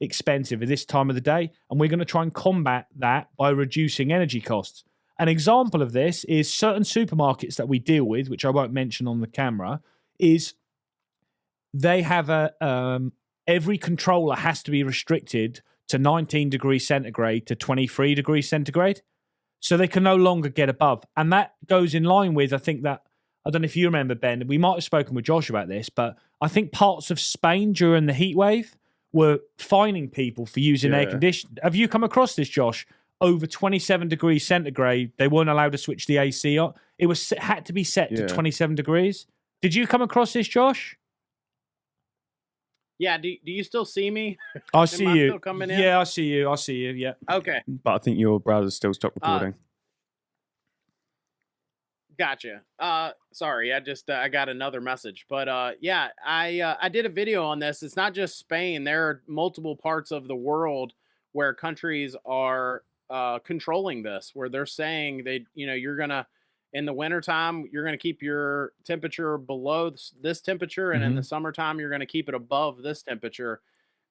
Speaker 2: expensive at this time of the day? And we're going to try and combat that by reducing energy costs. An example of this is certain supermarkets that we deal with, which I won't mention on the camera, is they have every controller has to be restricted to 19 degrees centigrade to 23 degrees centigrade. So they can no longer get above. And that goes in line with, I think that, I don't know if you remember, Ben, we might have spoken with Josh about this, but I think parts of Spain during the heat wave were fining people for using air conditioning. Have you come across this, Josh? Over 27 degrees centigrade, they weren't allowed to switch the AC on. It had to be set to 27 degrees. Did you come across this, Josh?
Speaker 1: Yeah. Do you still see me?
Speaker 2: I see you.
Speaker 1: Still coming in?
Speaker 2: Yeah, I see you. Yeah.
Speaker 1: Okay.
Speaker 3: But I think your browser still stopped recording.
Speaker 1: Gotcha. Sorry, I got another message, but I did a video on this. It's not just Spain. There are multiple parts of the world where countries are controlling this, where they're saying you're gonna, in the wintertime, you're gonna keep your temperature below this temperature, and in the summertime, you're gonna keep it above this temperature.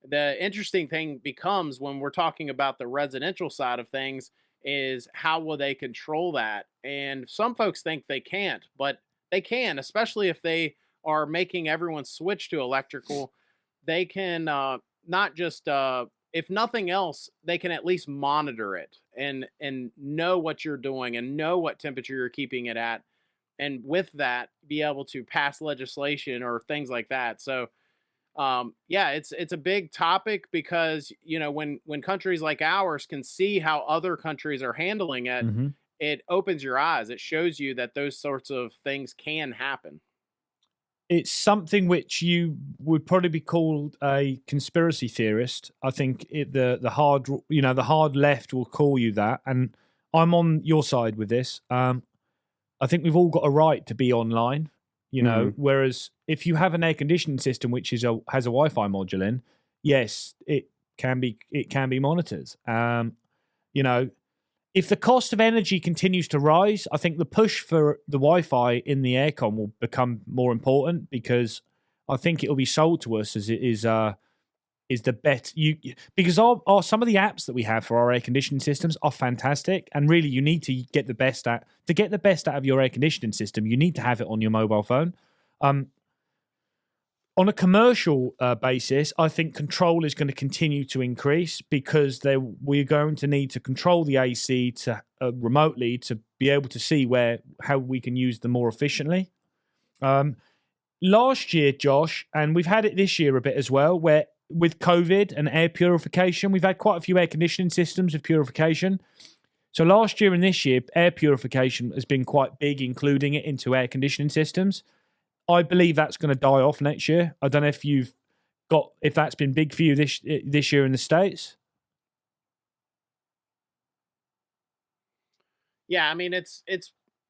Speaker 1: The interesting thing becomes, when we're talking about the residential side of things, is how will they control that? And some folks think they can't, but they can, especially if they are making everyone switch to electrical. They can not just, if nothing else, they can at least monitor it and know what you're doing and know what temperature you're keeping it at. And with that, be able to pass legislation or things like that. So it's a big topic because, when countries like ours can see how other countries are handling it, it opens your eyes. It shows you that those sorts of things can happen.
Speaker 2: It's something which you would probably be called a conspiracy theorist. I think the hard left will call you that, and I'm on your side with this. I think we've all got a right to be online. Whereas if you have an air conditioning system which has a Wi-Fi module in, yes, it can be monitored. If the cost of energy continues to rise, I think the push for the Wi-Fi in the aircon will become more important, because I think it will be sold to us as it is the bet. Because some of the apps that we have for our air conditioning systems are fantastic, and really you need to get the best out of your air conditioning system. You need to have it on your mobile phone. On a commercial basis, I think control is going to continue to increase, because we're going to need to control the AC remotely to be able to see how we can use them more efficiently. Last year, Josh, and we've had it this year a bit as well, where with COVID and air purification, we've had quite a few air conditioning systems with purification. So last year and this year, air purification has been quite big, including it into air conditioning systems. I believe that's going to die off next year. I don't know if that's been big for you this year in the States.
Speaker 1: Yeah, I mean,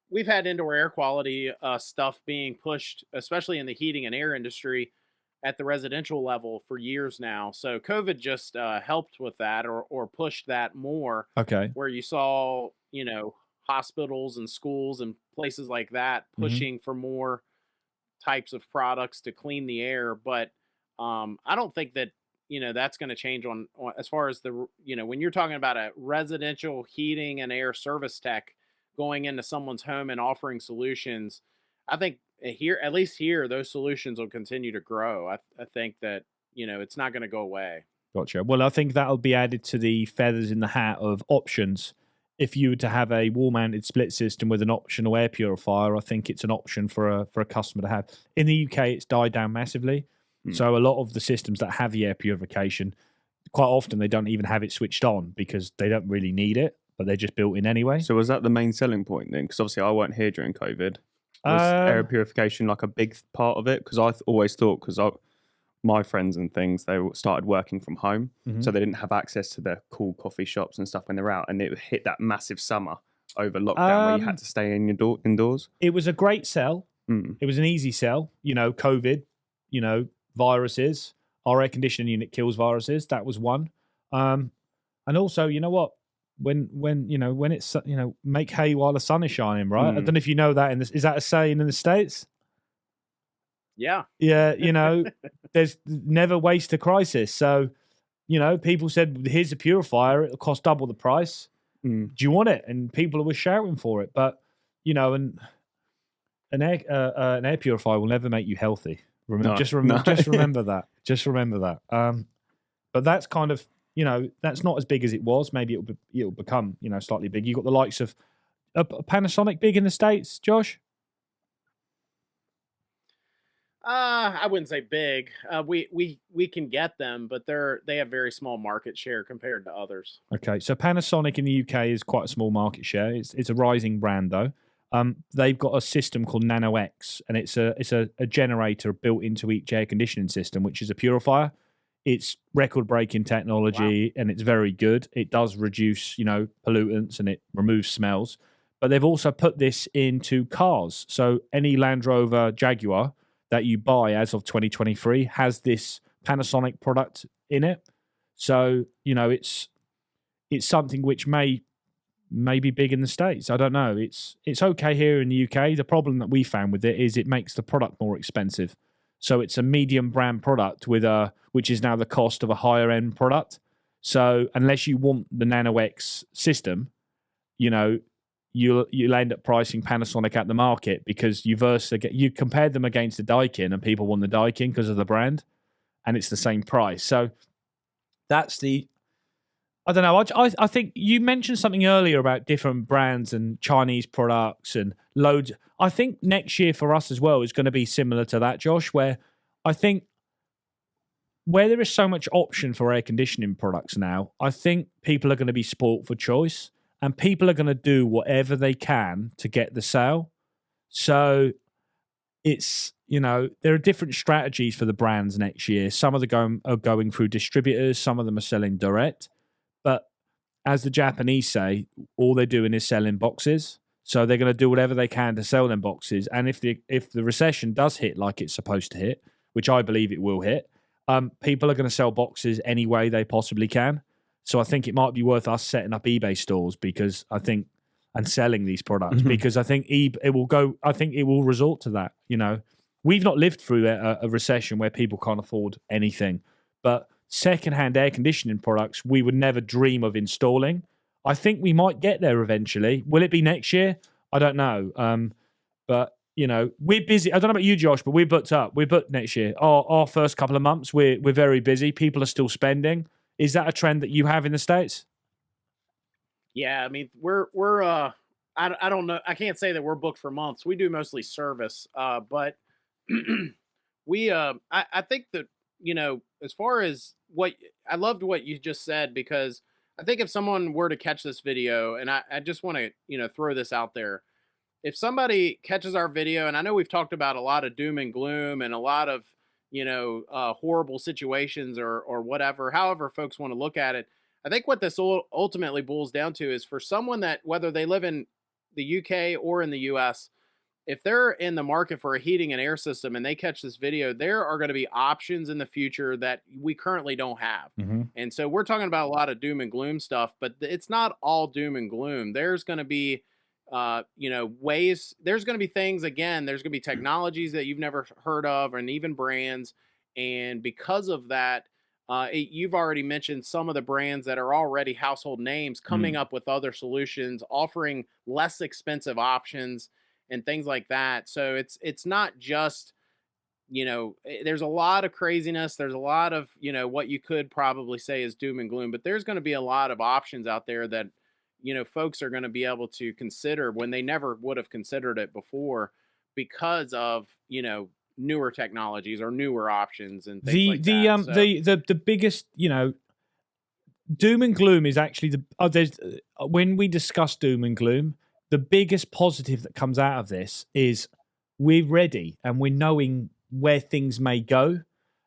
Speaker 1: we've had indoor air quality stuff being pushed, especially in the heating and air industry, at the residential level for years now. So COVID just helped with that, or pushed that more.
Speaker 2: Okay.
Speaker 1: Where you saw, hospitals and schools and places like that pushing for more types of products to clean the air, but I don't think that that's going to change on as far as the when you're talking about a residential heating and air service tech going into someone's home and offering solutions. I think here, at least here, those solutions will continue to grow. I think that it's not going to go away.
Speaker 2: Gotcha. Well, I think that'll be added to the feathers in the hat of options. If you were to have a wall-mounted split system with an optional air purifier, I think it's an option for a customer to have. In the UK, it's died down massively. So a lot of the systems that have the air purification, quite often they don't even have it switched on because they don't really need it, but they're just built in anyway.
Speaker 3: So was that the main selling point then? Because obviously I weren't here during COVID. Was air purification like a big part of it? Because I always thought, my friends and things, they started working from home, so they didn't have access to the cool coffee shops and stuff when they're out, and it hit that massive summer over lockdown where you had to stay indoors.
Speaker 2: It was a great sell. It was an easy sell. COVID, viruses. Our air conditioning unit kills viruses. That was one. And also, you know what? When it's make hay while the sun is shining, right? I don't know if you know that. Is that a saying in the States?
Speaker 1: Yeah.
Speaker 2: Yeah, there's never waste a crisis. So, people said, here's a purifier, it'll cost double the price. Do you want it? And people were shouting for it. But, an air purifier will never make you healthy. Just remember that. Just remember that. But that's kind of, that's not as big as it was. Maybe it'll become, slightly big. You've got the likes of Panasonic big in the States, Josh?
Speaker 1: I wouldn't say big. We can get them, but they have very small market share compared to others.
Speaker 2: Okay, so Panasonic in the UK is quite a small market share. It's a rising brand though. They've got a system called Nano X, and it's a generator built into each air conditioning system, which is a purifier. It's record-breaking technology, and it's very good. It does reduce, pollutants, and it removes smells. But they've also put this into cars. So any Land Rover Jaguar that you buy as of 2023 has this Panasonic product in it. So, it's something which may be big in the States. I don't know. It's okay here in the UK. The problem that we found with it is it makes the product more expensive. So it's a medium brand product which is now the cost of a higher end product. So unless you want the Nano X system, you'll end up pricing Panasonic at the market because you compared them against the Daikin and people want the Daikin because of the brand, and it's the same price. So that's I don't know. I think you mentioned something earlier about different brands and Chinese products and loads. I think next year for us as well is going to be similar to that, Josh, where I think where there is so much option for air conditioning products now, I think people are going to be spoilt for choice. And people are going to do whatever they can to get the sale. So it's, there are different strategies for the brands next year. Some of them are going through distributors. Some of them are selling direct. But as the Japanese say, all they're doing is selling boxes. So they're going to do whatever they can to sell them boxes. And if the recession does hit like it's supposed to hit, which I believe it will hit, people are going to sell boxes any way they possibly can. So I think it might be worth us setting up eBay stores and selling these products because I think it will resort to that. We've not lived through a recession where people can't afford anything, but secondhand air conditioning products we would never dream of installing. I think we might get there eventually. Will it be next year? I don't know. But we're busy. I don't know about you, Josh, but we're booked up. We're booked next year. Our first couple of months, we're very busy. People are still spending. Is that a trend that you have in the States?
Speaker 1: Yeah, I mean, we're I don't know. I can't say that we're booked for months. We do mostly service, but I think that as far as I loved what you just said, because I think if someone were to catch this video, and I just want to throw this out there, if somebody catches our video, and I know we've talked about a lot of doom and gloom and a lot of horrible situations or whatever, however folks want to look at it. I think what this ultimately boils down to is for someone that, whether they live in the UK or in the US, if they're in the market for a heating and air system and they catch this video, there are going to be options in the future that we currently don't have. And so we're talking about a lot of doom and gloom stuff, but it's not all doom and gloom. There's going to be ways. There's going to be things, again, there's going to be technologies that you've never heard of, and even brands. And because of that, you've already mentioned some of the brands that are already household names coming up with other solutions, offering less expensive options and things like that. So it's not just, there's a lot of craziness. There's a lot of, what you could probably say is doom and gloom, but there's going to be a lot of options out there that, folks are going to be able to consider when they never would have considered it before, because of, newer technologies or newer options and things like that.
Speaker 2: The biggest, doom and gloom is actually when we discuss doom and gloom, the biggest positive that comes out of this is we're ready and we're knowing where things may go,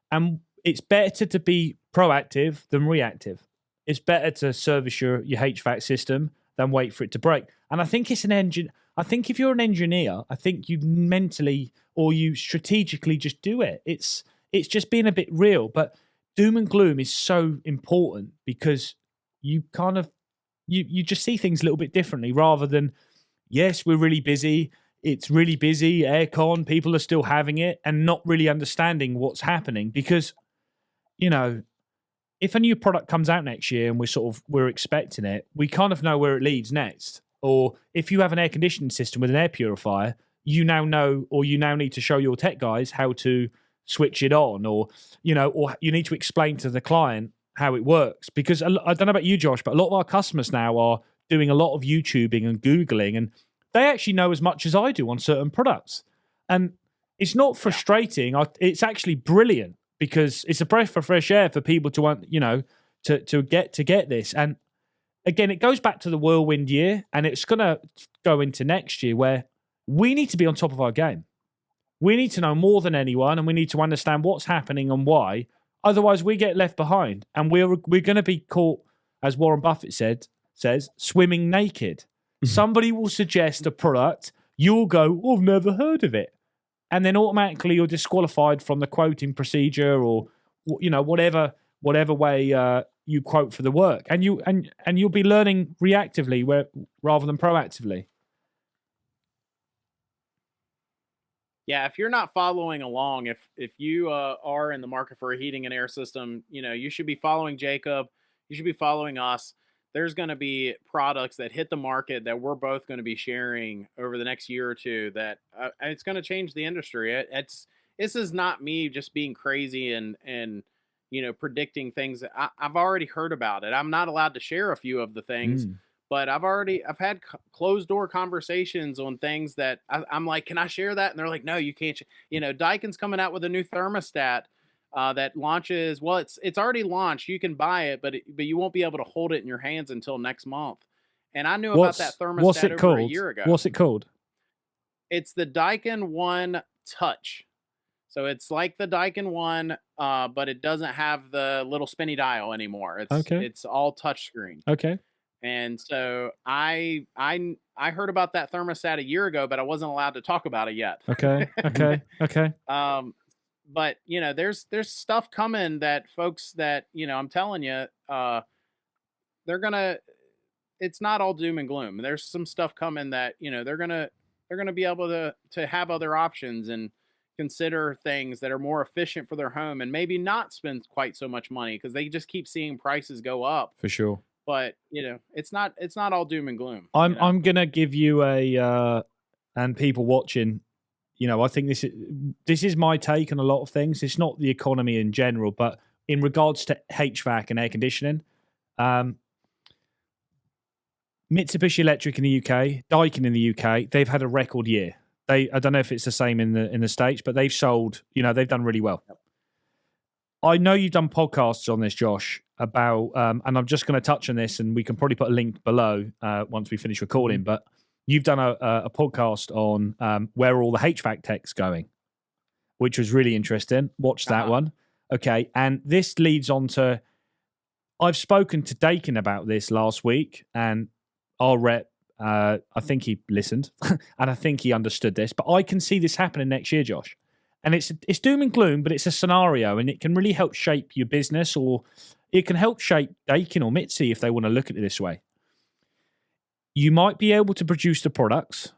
Speaker 2: and it's better to be proactive than reactive. It's better to service your HVAC system than wait for it to break. And I think it's an engine. I think if you're an engineer, I think you mentally or you strategically just do it. It's just being a bit real. But doom and gloom is so important because you kind of you just see things a little bit differently, rather than, yes, we're really busy. It's really busy, aircon, people are still having it and not really understanding what's happening. Because, if a new product comes out next year and we're expecting it, we kind of know where it leads next. Or if you have an air conditioning system with an air purifier, you now know, or you now need to show your tech guys how to switch it on, or you need to explain to the client how it works. Because I don't know about you, Josh, but a lot of our customers now are doing a lot of YouTubing and Googling, and they actually know as much as I do on certain products. And it's not frustrating. It's actually brilliant, because it's a breath of fresh air for people to want, to get this. And again, it goes back to the whirlwind year, and it's going to go into next year where we need to be on top of our game. We need to know more than anyone, and we need to understand what's happening and why. Otherwise, we get left behind, and we're going to be caught, as Warren Buffett says, swimming naked. Somebody will suggest a product, you'll go, I've never heard of it. And then automatically you're disqualified from the quoting procedure, or whatever way you quote for the work. And you'll be learning reactively rather than proactively.
Speaker 1: Yeah, if you're not following along, if you are in the market for a heating and air system, you should be following Jacob. You should be following us. There's going to be products that hit the market that we're both going to be sharing over the next year or two that it's going to change the industry. This is not me just being crazy and predicting things that I've already heard about it. I'm not allowed to share a few of the things, but I've had closed door conversations on things that I'm like, can I share that? And they're like, no, you can't. Daikin's coming out with a new thermostat that launches. Well, it's already launched. You can buy it, but you won't be able to hold it in your hands until next month. And I knew about that thermostat over a year ago.
Speaker 2: What's it called?
Speaker 1: It's the Daikin One Touch. So it's like the Daikin One, but it doesn't have the little spinny dial anymore. It's all touchscreen.
Speaker 2: Okay.
Speaker 1: And so I heard about that thermostat a year ago, but I wasn't allowed to talk about it yet.
Speaker 2: Okay.
Speaker 1: But there's stuff coming that folks that I'm telling you, it's not all doom and gloom. There's some stuff coming that they're gonna be able to have other options and consider things that are more efficient for their home, and maybe not spend quite so much money because they just keep seeing prices go up.
Speaker 2: For sure.
Speaker 1: But it's not all doom and gloom.
Speaker 2: I'm gonna give you and people watching. I think this is my take on a lot of things. It's not the economy in general, but in regards to HVAC and air conditioning, Mitsubishi Electric in the UK, Daikin in the UK, they've had a record year. I don't know if it's the same in the States, but they've sold. They've done really well. Yep. I know you've done podcasts on this, Josh, about, and I'm just going to touch on this, and we can probably put a link below once we finish recording, but you've done a podcast on where are all the HVAC tech's going, which was really interesting. Watch that one. Okay. And this leads on to, I've spoken to Daikin about this last week, and our rep, I think he listened and I think he understood this, but I can see this happening next year, Josh. And it's doom and gloom, but it's a scenario, and it can really help shape your business, or it can help shape Daikin or Mitzi if they want to look at it this way. you might be able to produce the products,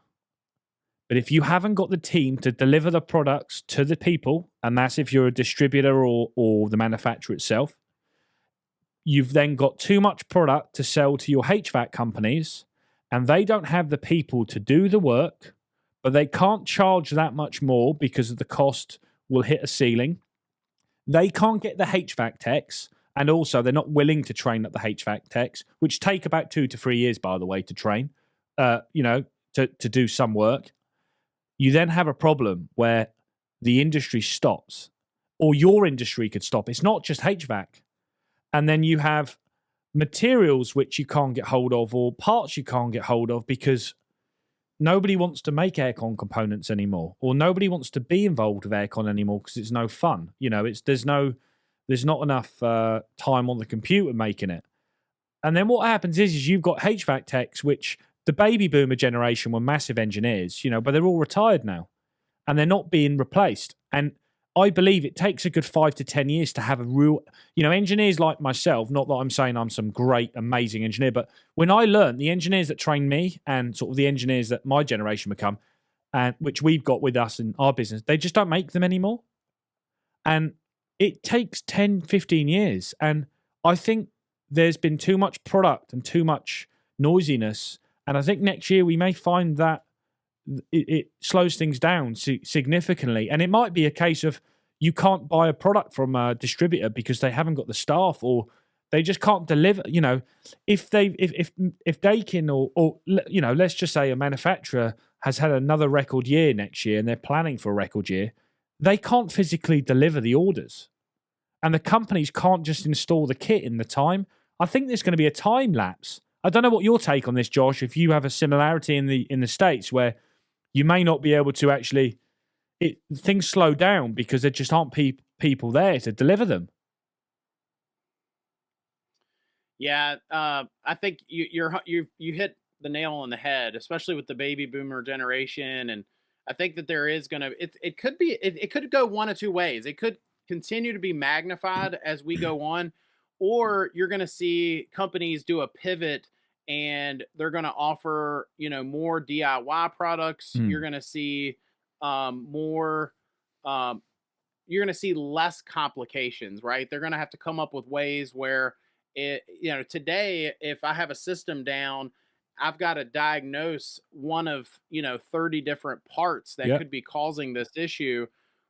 Speaker 2: but if you haven't got the team to deliver the products to the people, and that's if you're a distributor or the manufacturer itself, you've then got too much product to sell to your HVAC companies, and they don't have the people to do the work, but they can't charge that much more because of the cost will hit a ceiling. They can't get the HVAC techs, and also they're not willing to train up the HVAC techs, which take about 2 to 3 years, by the way, to train, to do some work. You then have a problem where the industry stops, or your industry could stop. It's not just HVAC. And then you have materials which you can't get hold of, or parts you can't get hold of because nobody wants to make aircon components anymore, or nobody wants to be involved with aircon anymore because it's no fun. There's not enough time on the computer making it. And then what happens is you've got HVAC techs, which the baby boomer generation were massive engineers, but they're all retired now and they're not being replaced. And I believe it takes a good 5 to 10 years to have a real, engineers like myself, not that I'm saying I'm some great, amazing engineer, but when I learned, the engineers that trained me and sort of the engineers that my generation become, and which we've got with us in our business, they just don't make them anymore. And it takes 10, 15 years. And I think there's been too much product and too much noisiness. And I think next year we may find that it slows things down significantly. And it might be a case of you can't buy a product from a distributor because they haven't got the staff, or they just can't deliver. If Daikin or let's just say a manufacturer has had another record year next year and they're planning for a record year, they can't physically deliver the orders. And the companies can't just install the kit in the time. I think there's going to be a time lapse. I don't know what your take on this, Josh, if you have a similarity in the States where you may not be able to actually, things slow down because there just aren't people there to deliver them.
Speaker 1: Yeah, I think you hit the nail on the head, especially with the baby boomer generation. And I think that there is going to, it could go one of two ways. It could continue to be magnified as we go on, or you're going to see companies do a pivot and they're going to offer, more DIY products. You're going to see more, you're going to see less complications, right? They're going to have to come up with ways where today, if I have a system down, I've got to diagnose one of, 30 different parts that could be causing this issue,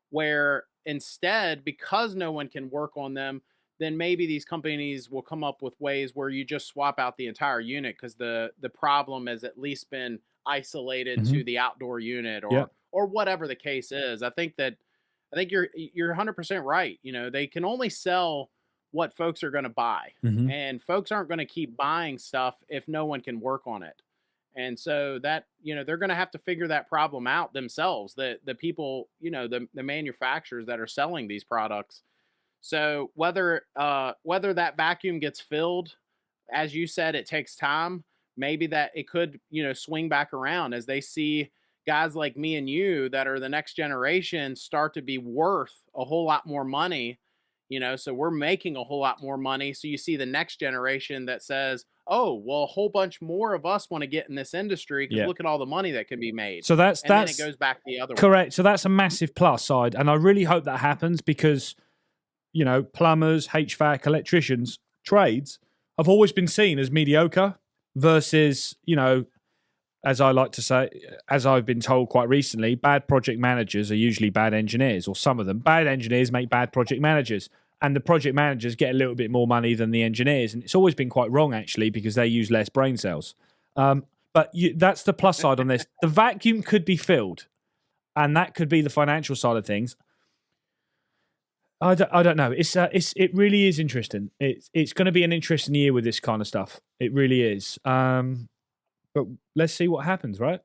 Speaker 1: where instead, because no one can work on them, then maybe these companies will come up with ways where you just swap out the entire unit because the problem has at least been isolated to the outdoor unit or whatever the case is. I think you're 100% right. They can only sell what folks are going to buy, and folks aren't going to keep buying stuff if no one can work on it. And so that, they're going to have to figure that problem out themselves, the people, the manufacturers that are selling these products. So whether that vacuum gets filled, as you said, it takes time. Maybe that it could, swing back around as they see guys like me and you that are the next generation start to be worth a whole lot more money. So we're making a whole lot more money. So you see the next generation that says, oh, well, a whole bunch more of us want to get in this industry because look at all the money that can be made.
Speaker 2: So then it
Speaker 1: goes back the other way.
Speaker 2: Correct. So that's a massive plus side. And I really hope that happens because, plumbers, HVAC, electricians, trades have always been seen as mediocre versus, as I like to say, as I've been told quite recently, bad project managers are usually bad engineers, or some of them. Bad engineers make bad project managers, and the project managers get a little bit more money than the engineers. And it's always been quite wrong, actually, because they use less brain cells. But that's the plus side on this. The vacuum could be filled, and that could be the financial side of things. I don't know. It really is interesting. It's going to be an interesting year with this kind of stuff. It really is. But let's see what happens, right?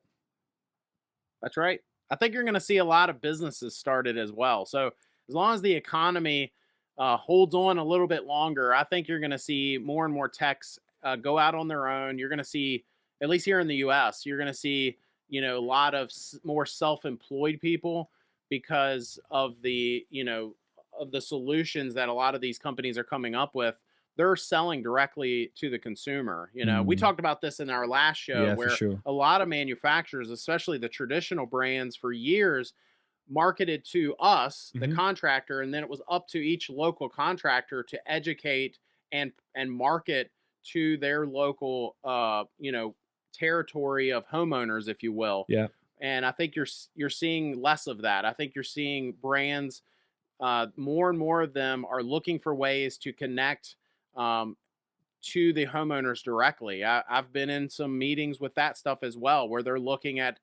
Speaker 1: That's right. I think you're going to see a lot of businesses started as well. So as long as the economy holds on a little bit longer, I think you're going to see more and more techs go out on their own. You're going to see, at least here in the U.S., you're going to see, a lot of more self-employed people because of the, of the solutions that a lot of these companies are coming up with. they're selling directly to the consumer. You know, we talked about this in our last show,
Speaker 2: Yeah, for
Speaker 1: where
Speaker 2: sure.
Speaker 1: a lot of manufacturers, especially the traditional brands, for years marketed to us, the contractor, and then it was up to each local contractor to educate and market to their local territory of homeowners, if you will.
Speaker 2: Yeah.
Speaker 1: And I think you're seeing less of that. I think you're seeing brands, more and more of them are looking for ways to connect to the homeowners directly. I've been in some meetings with that stuff as well, where they're looking at,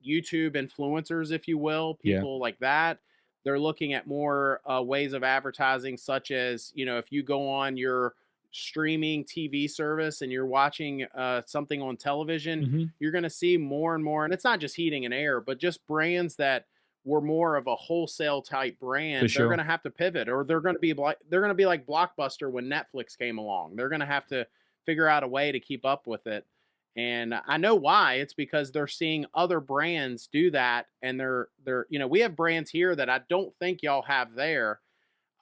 Speaker 1: YouTube influencers, if you will, people like that. They're looking at more ways of advertising, such as, if you go on your streaming TV service and you're watching something on television, you're going to see more and more. And it's not just heating and air, but just brands that were more of a wholesale type brand. They're going to have to pivot, or they're going to be like Blockbuster when Netflix came along. They're going to have to figure out a way to keep up with it. And I know why. It's because they're seeing other brands do that, and they're we have brands here that I don't think y'all have there.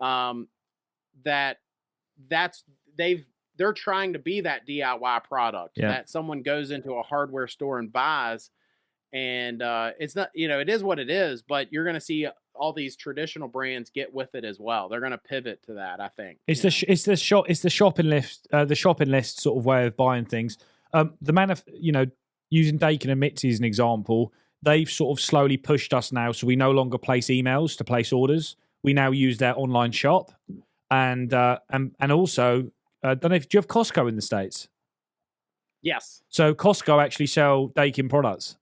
Speaker 1: They're trying to be that DIY product that someone goes into a hardware store and buys. And it's not, it is what it is, but you're going to see all these traditional brands get with it as well. They're going to pivot to that, I think.
Speaker 2: It's the shopping list sort of way of buying things. Using Dakin and Mitzi as an example, they've sort of slowly pushed us now, so we no longer place emails to place orders. We now use their online shop, and also, I don't know if do you have Costco in the States?
Speaker 1: Yes.
Speaker 2: So Costco actually sell Dakin products.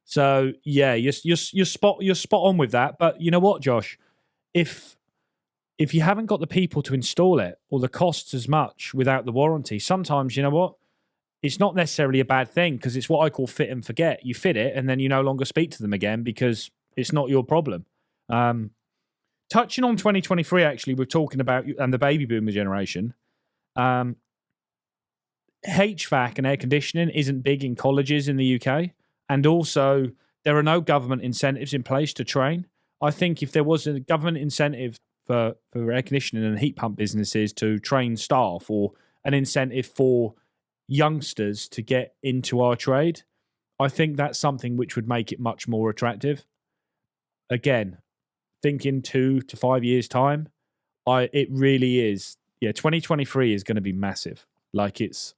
Speaker 2: So yeah, you're spot on with that. But you know what, Josh? If you haven't got the people to install it, or the costs as much without the warranty, sometimes, you know what? It's not necessarily a bad thing, because it's what I call fit and forget. You fit it, and then you no longer speak to them again because it's not your problem. Touching on 2023, actually, we're talking about and the baby boomer generation. HVAC and air conditioning isn't big in colleges in the UK, and also there are no government incentives in place to train. I think if there was a government incentive for air conditioning and heat pump businesses to train staff, or an incentive for youngsters to get into our trade, I think that's something which would make it much more attractive. Again, thinking 2 to 5 years time, it really is. Yeah, 2023 is going to be massive. Like it's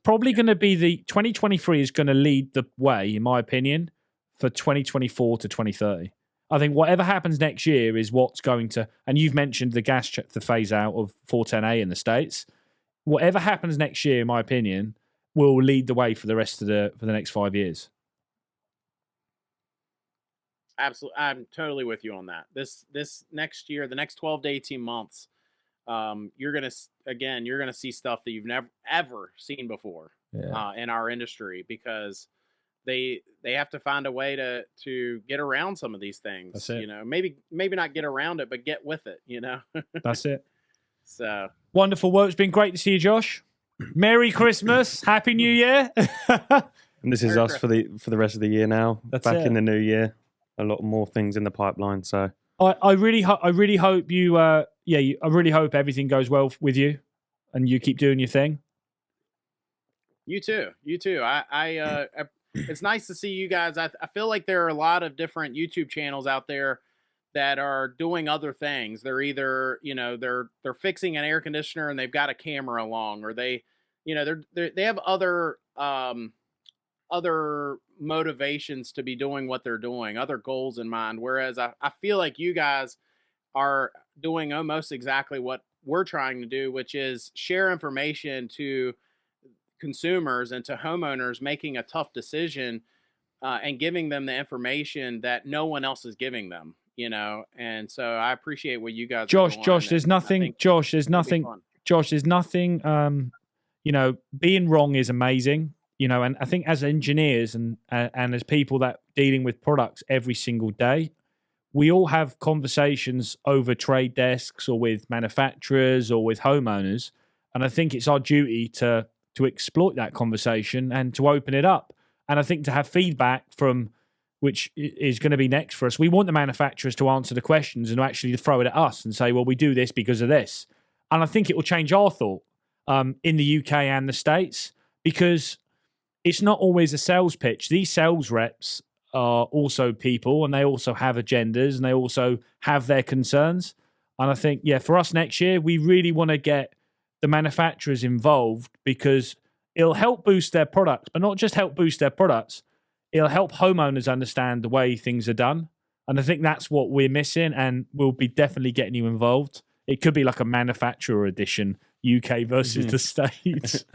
Speaker 2: probably going to be 2023 is going to lead the way, in my opinion, for 2024 to 2030. I think whatever happens next year is what's going to, and you've mentioned the phase out of 410A in the States. Whatever happens next year, in my opinion, will lead the way for the rest of for the next 5 years.
Speaker 1: Absolutely. I'm totally with you on that. This next year, the next 12 to 18 months, you're going to see stuff that you've never ever seen before in our industry, because they have to find a way to get around some of these things.
Speaker 2: That's it.
Speaker 1: Maybe not get around it, but get with it,
Speaker 2: That's it.
Speaker 1: So
Speaker 2: wonderful. Well, it's been great to see you, Josh. Merry Christmas. Happy New Year.
Speaker 3: And this is us for the rest of the year now.
Speaker 2: That's
Speaker 3: Back
Speaker 2: it.
Speaker 3: in the new year. A lot more things in the pipeline. So
Speaker 2: I really hope you. I really hope everything goes well with you, and you keep doing your thing.
Speaker 1: You too. I it's nice to see you guys. I feel like there are a lot of different YouTube channels out there that are doing other things. They're either, they're fixing an air conditioner and they've got a camera along, or they have other motivations to be doing what they're doing, other goals in mind. Whereas I feel like you guys are doing almost exactly what we're trying to do, which is share information to consumers and to homeowners making a tough decision, and giving them the information that no one else is giving them, and so I appreciate what you guys are doing.
Speaker 2: Josh, there's nothing, being wrong is amazing, and I think as engineers and as people that dealing with products every single day, we all have conversations over trade desks or with manufacturers or with homeowners, and I think it's our duty to exploit that conversation and to open it up. And I think to have feedback from which is going to be next for us. We want the manufacturers to answer the questions and actually throw it at us and say, well, we do this because of this. And I think it will change our thought in the UK and the States, because it's not always a sales pitch. These sales reps are also people, and they also have agendas, and they also have their concerns. And I think, for us next year, we really want to get the manufacturers involved, because it'll help boost their products, but not just help boost their products. It'll help homeowners understand the way things are done. And I think that's what we're missing, and we'll be definitely getting you involved. It could be like a manufacturer edition, UK versus the States.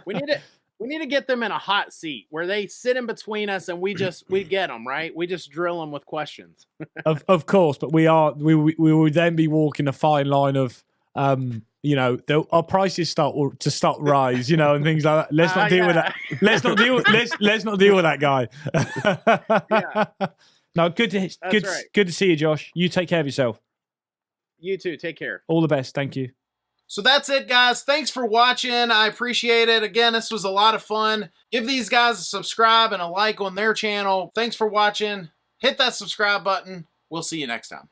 Speaker 1: We need to get them in a hot seat where they sit in between us and we get them, right? We just drill them with questions.
Speaker 2: Of course, but we would then be walking a fine line of, our prices start to rise, and things like that. Let's not deal with that. Let's not deal with that guy. No, good to see you, Josh. You take care of yourself.
Speaker 1: You too. Take care.
Speaker 2: All the best. Thank you.
Speaker 1: So that's it, guys. Thanks for watching. I appreciate it. Again, this was a lot of fun. Give these guys a subscribe and a like on their channel. Thanks for watching. Hit that subscribe button. We'll see you next time.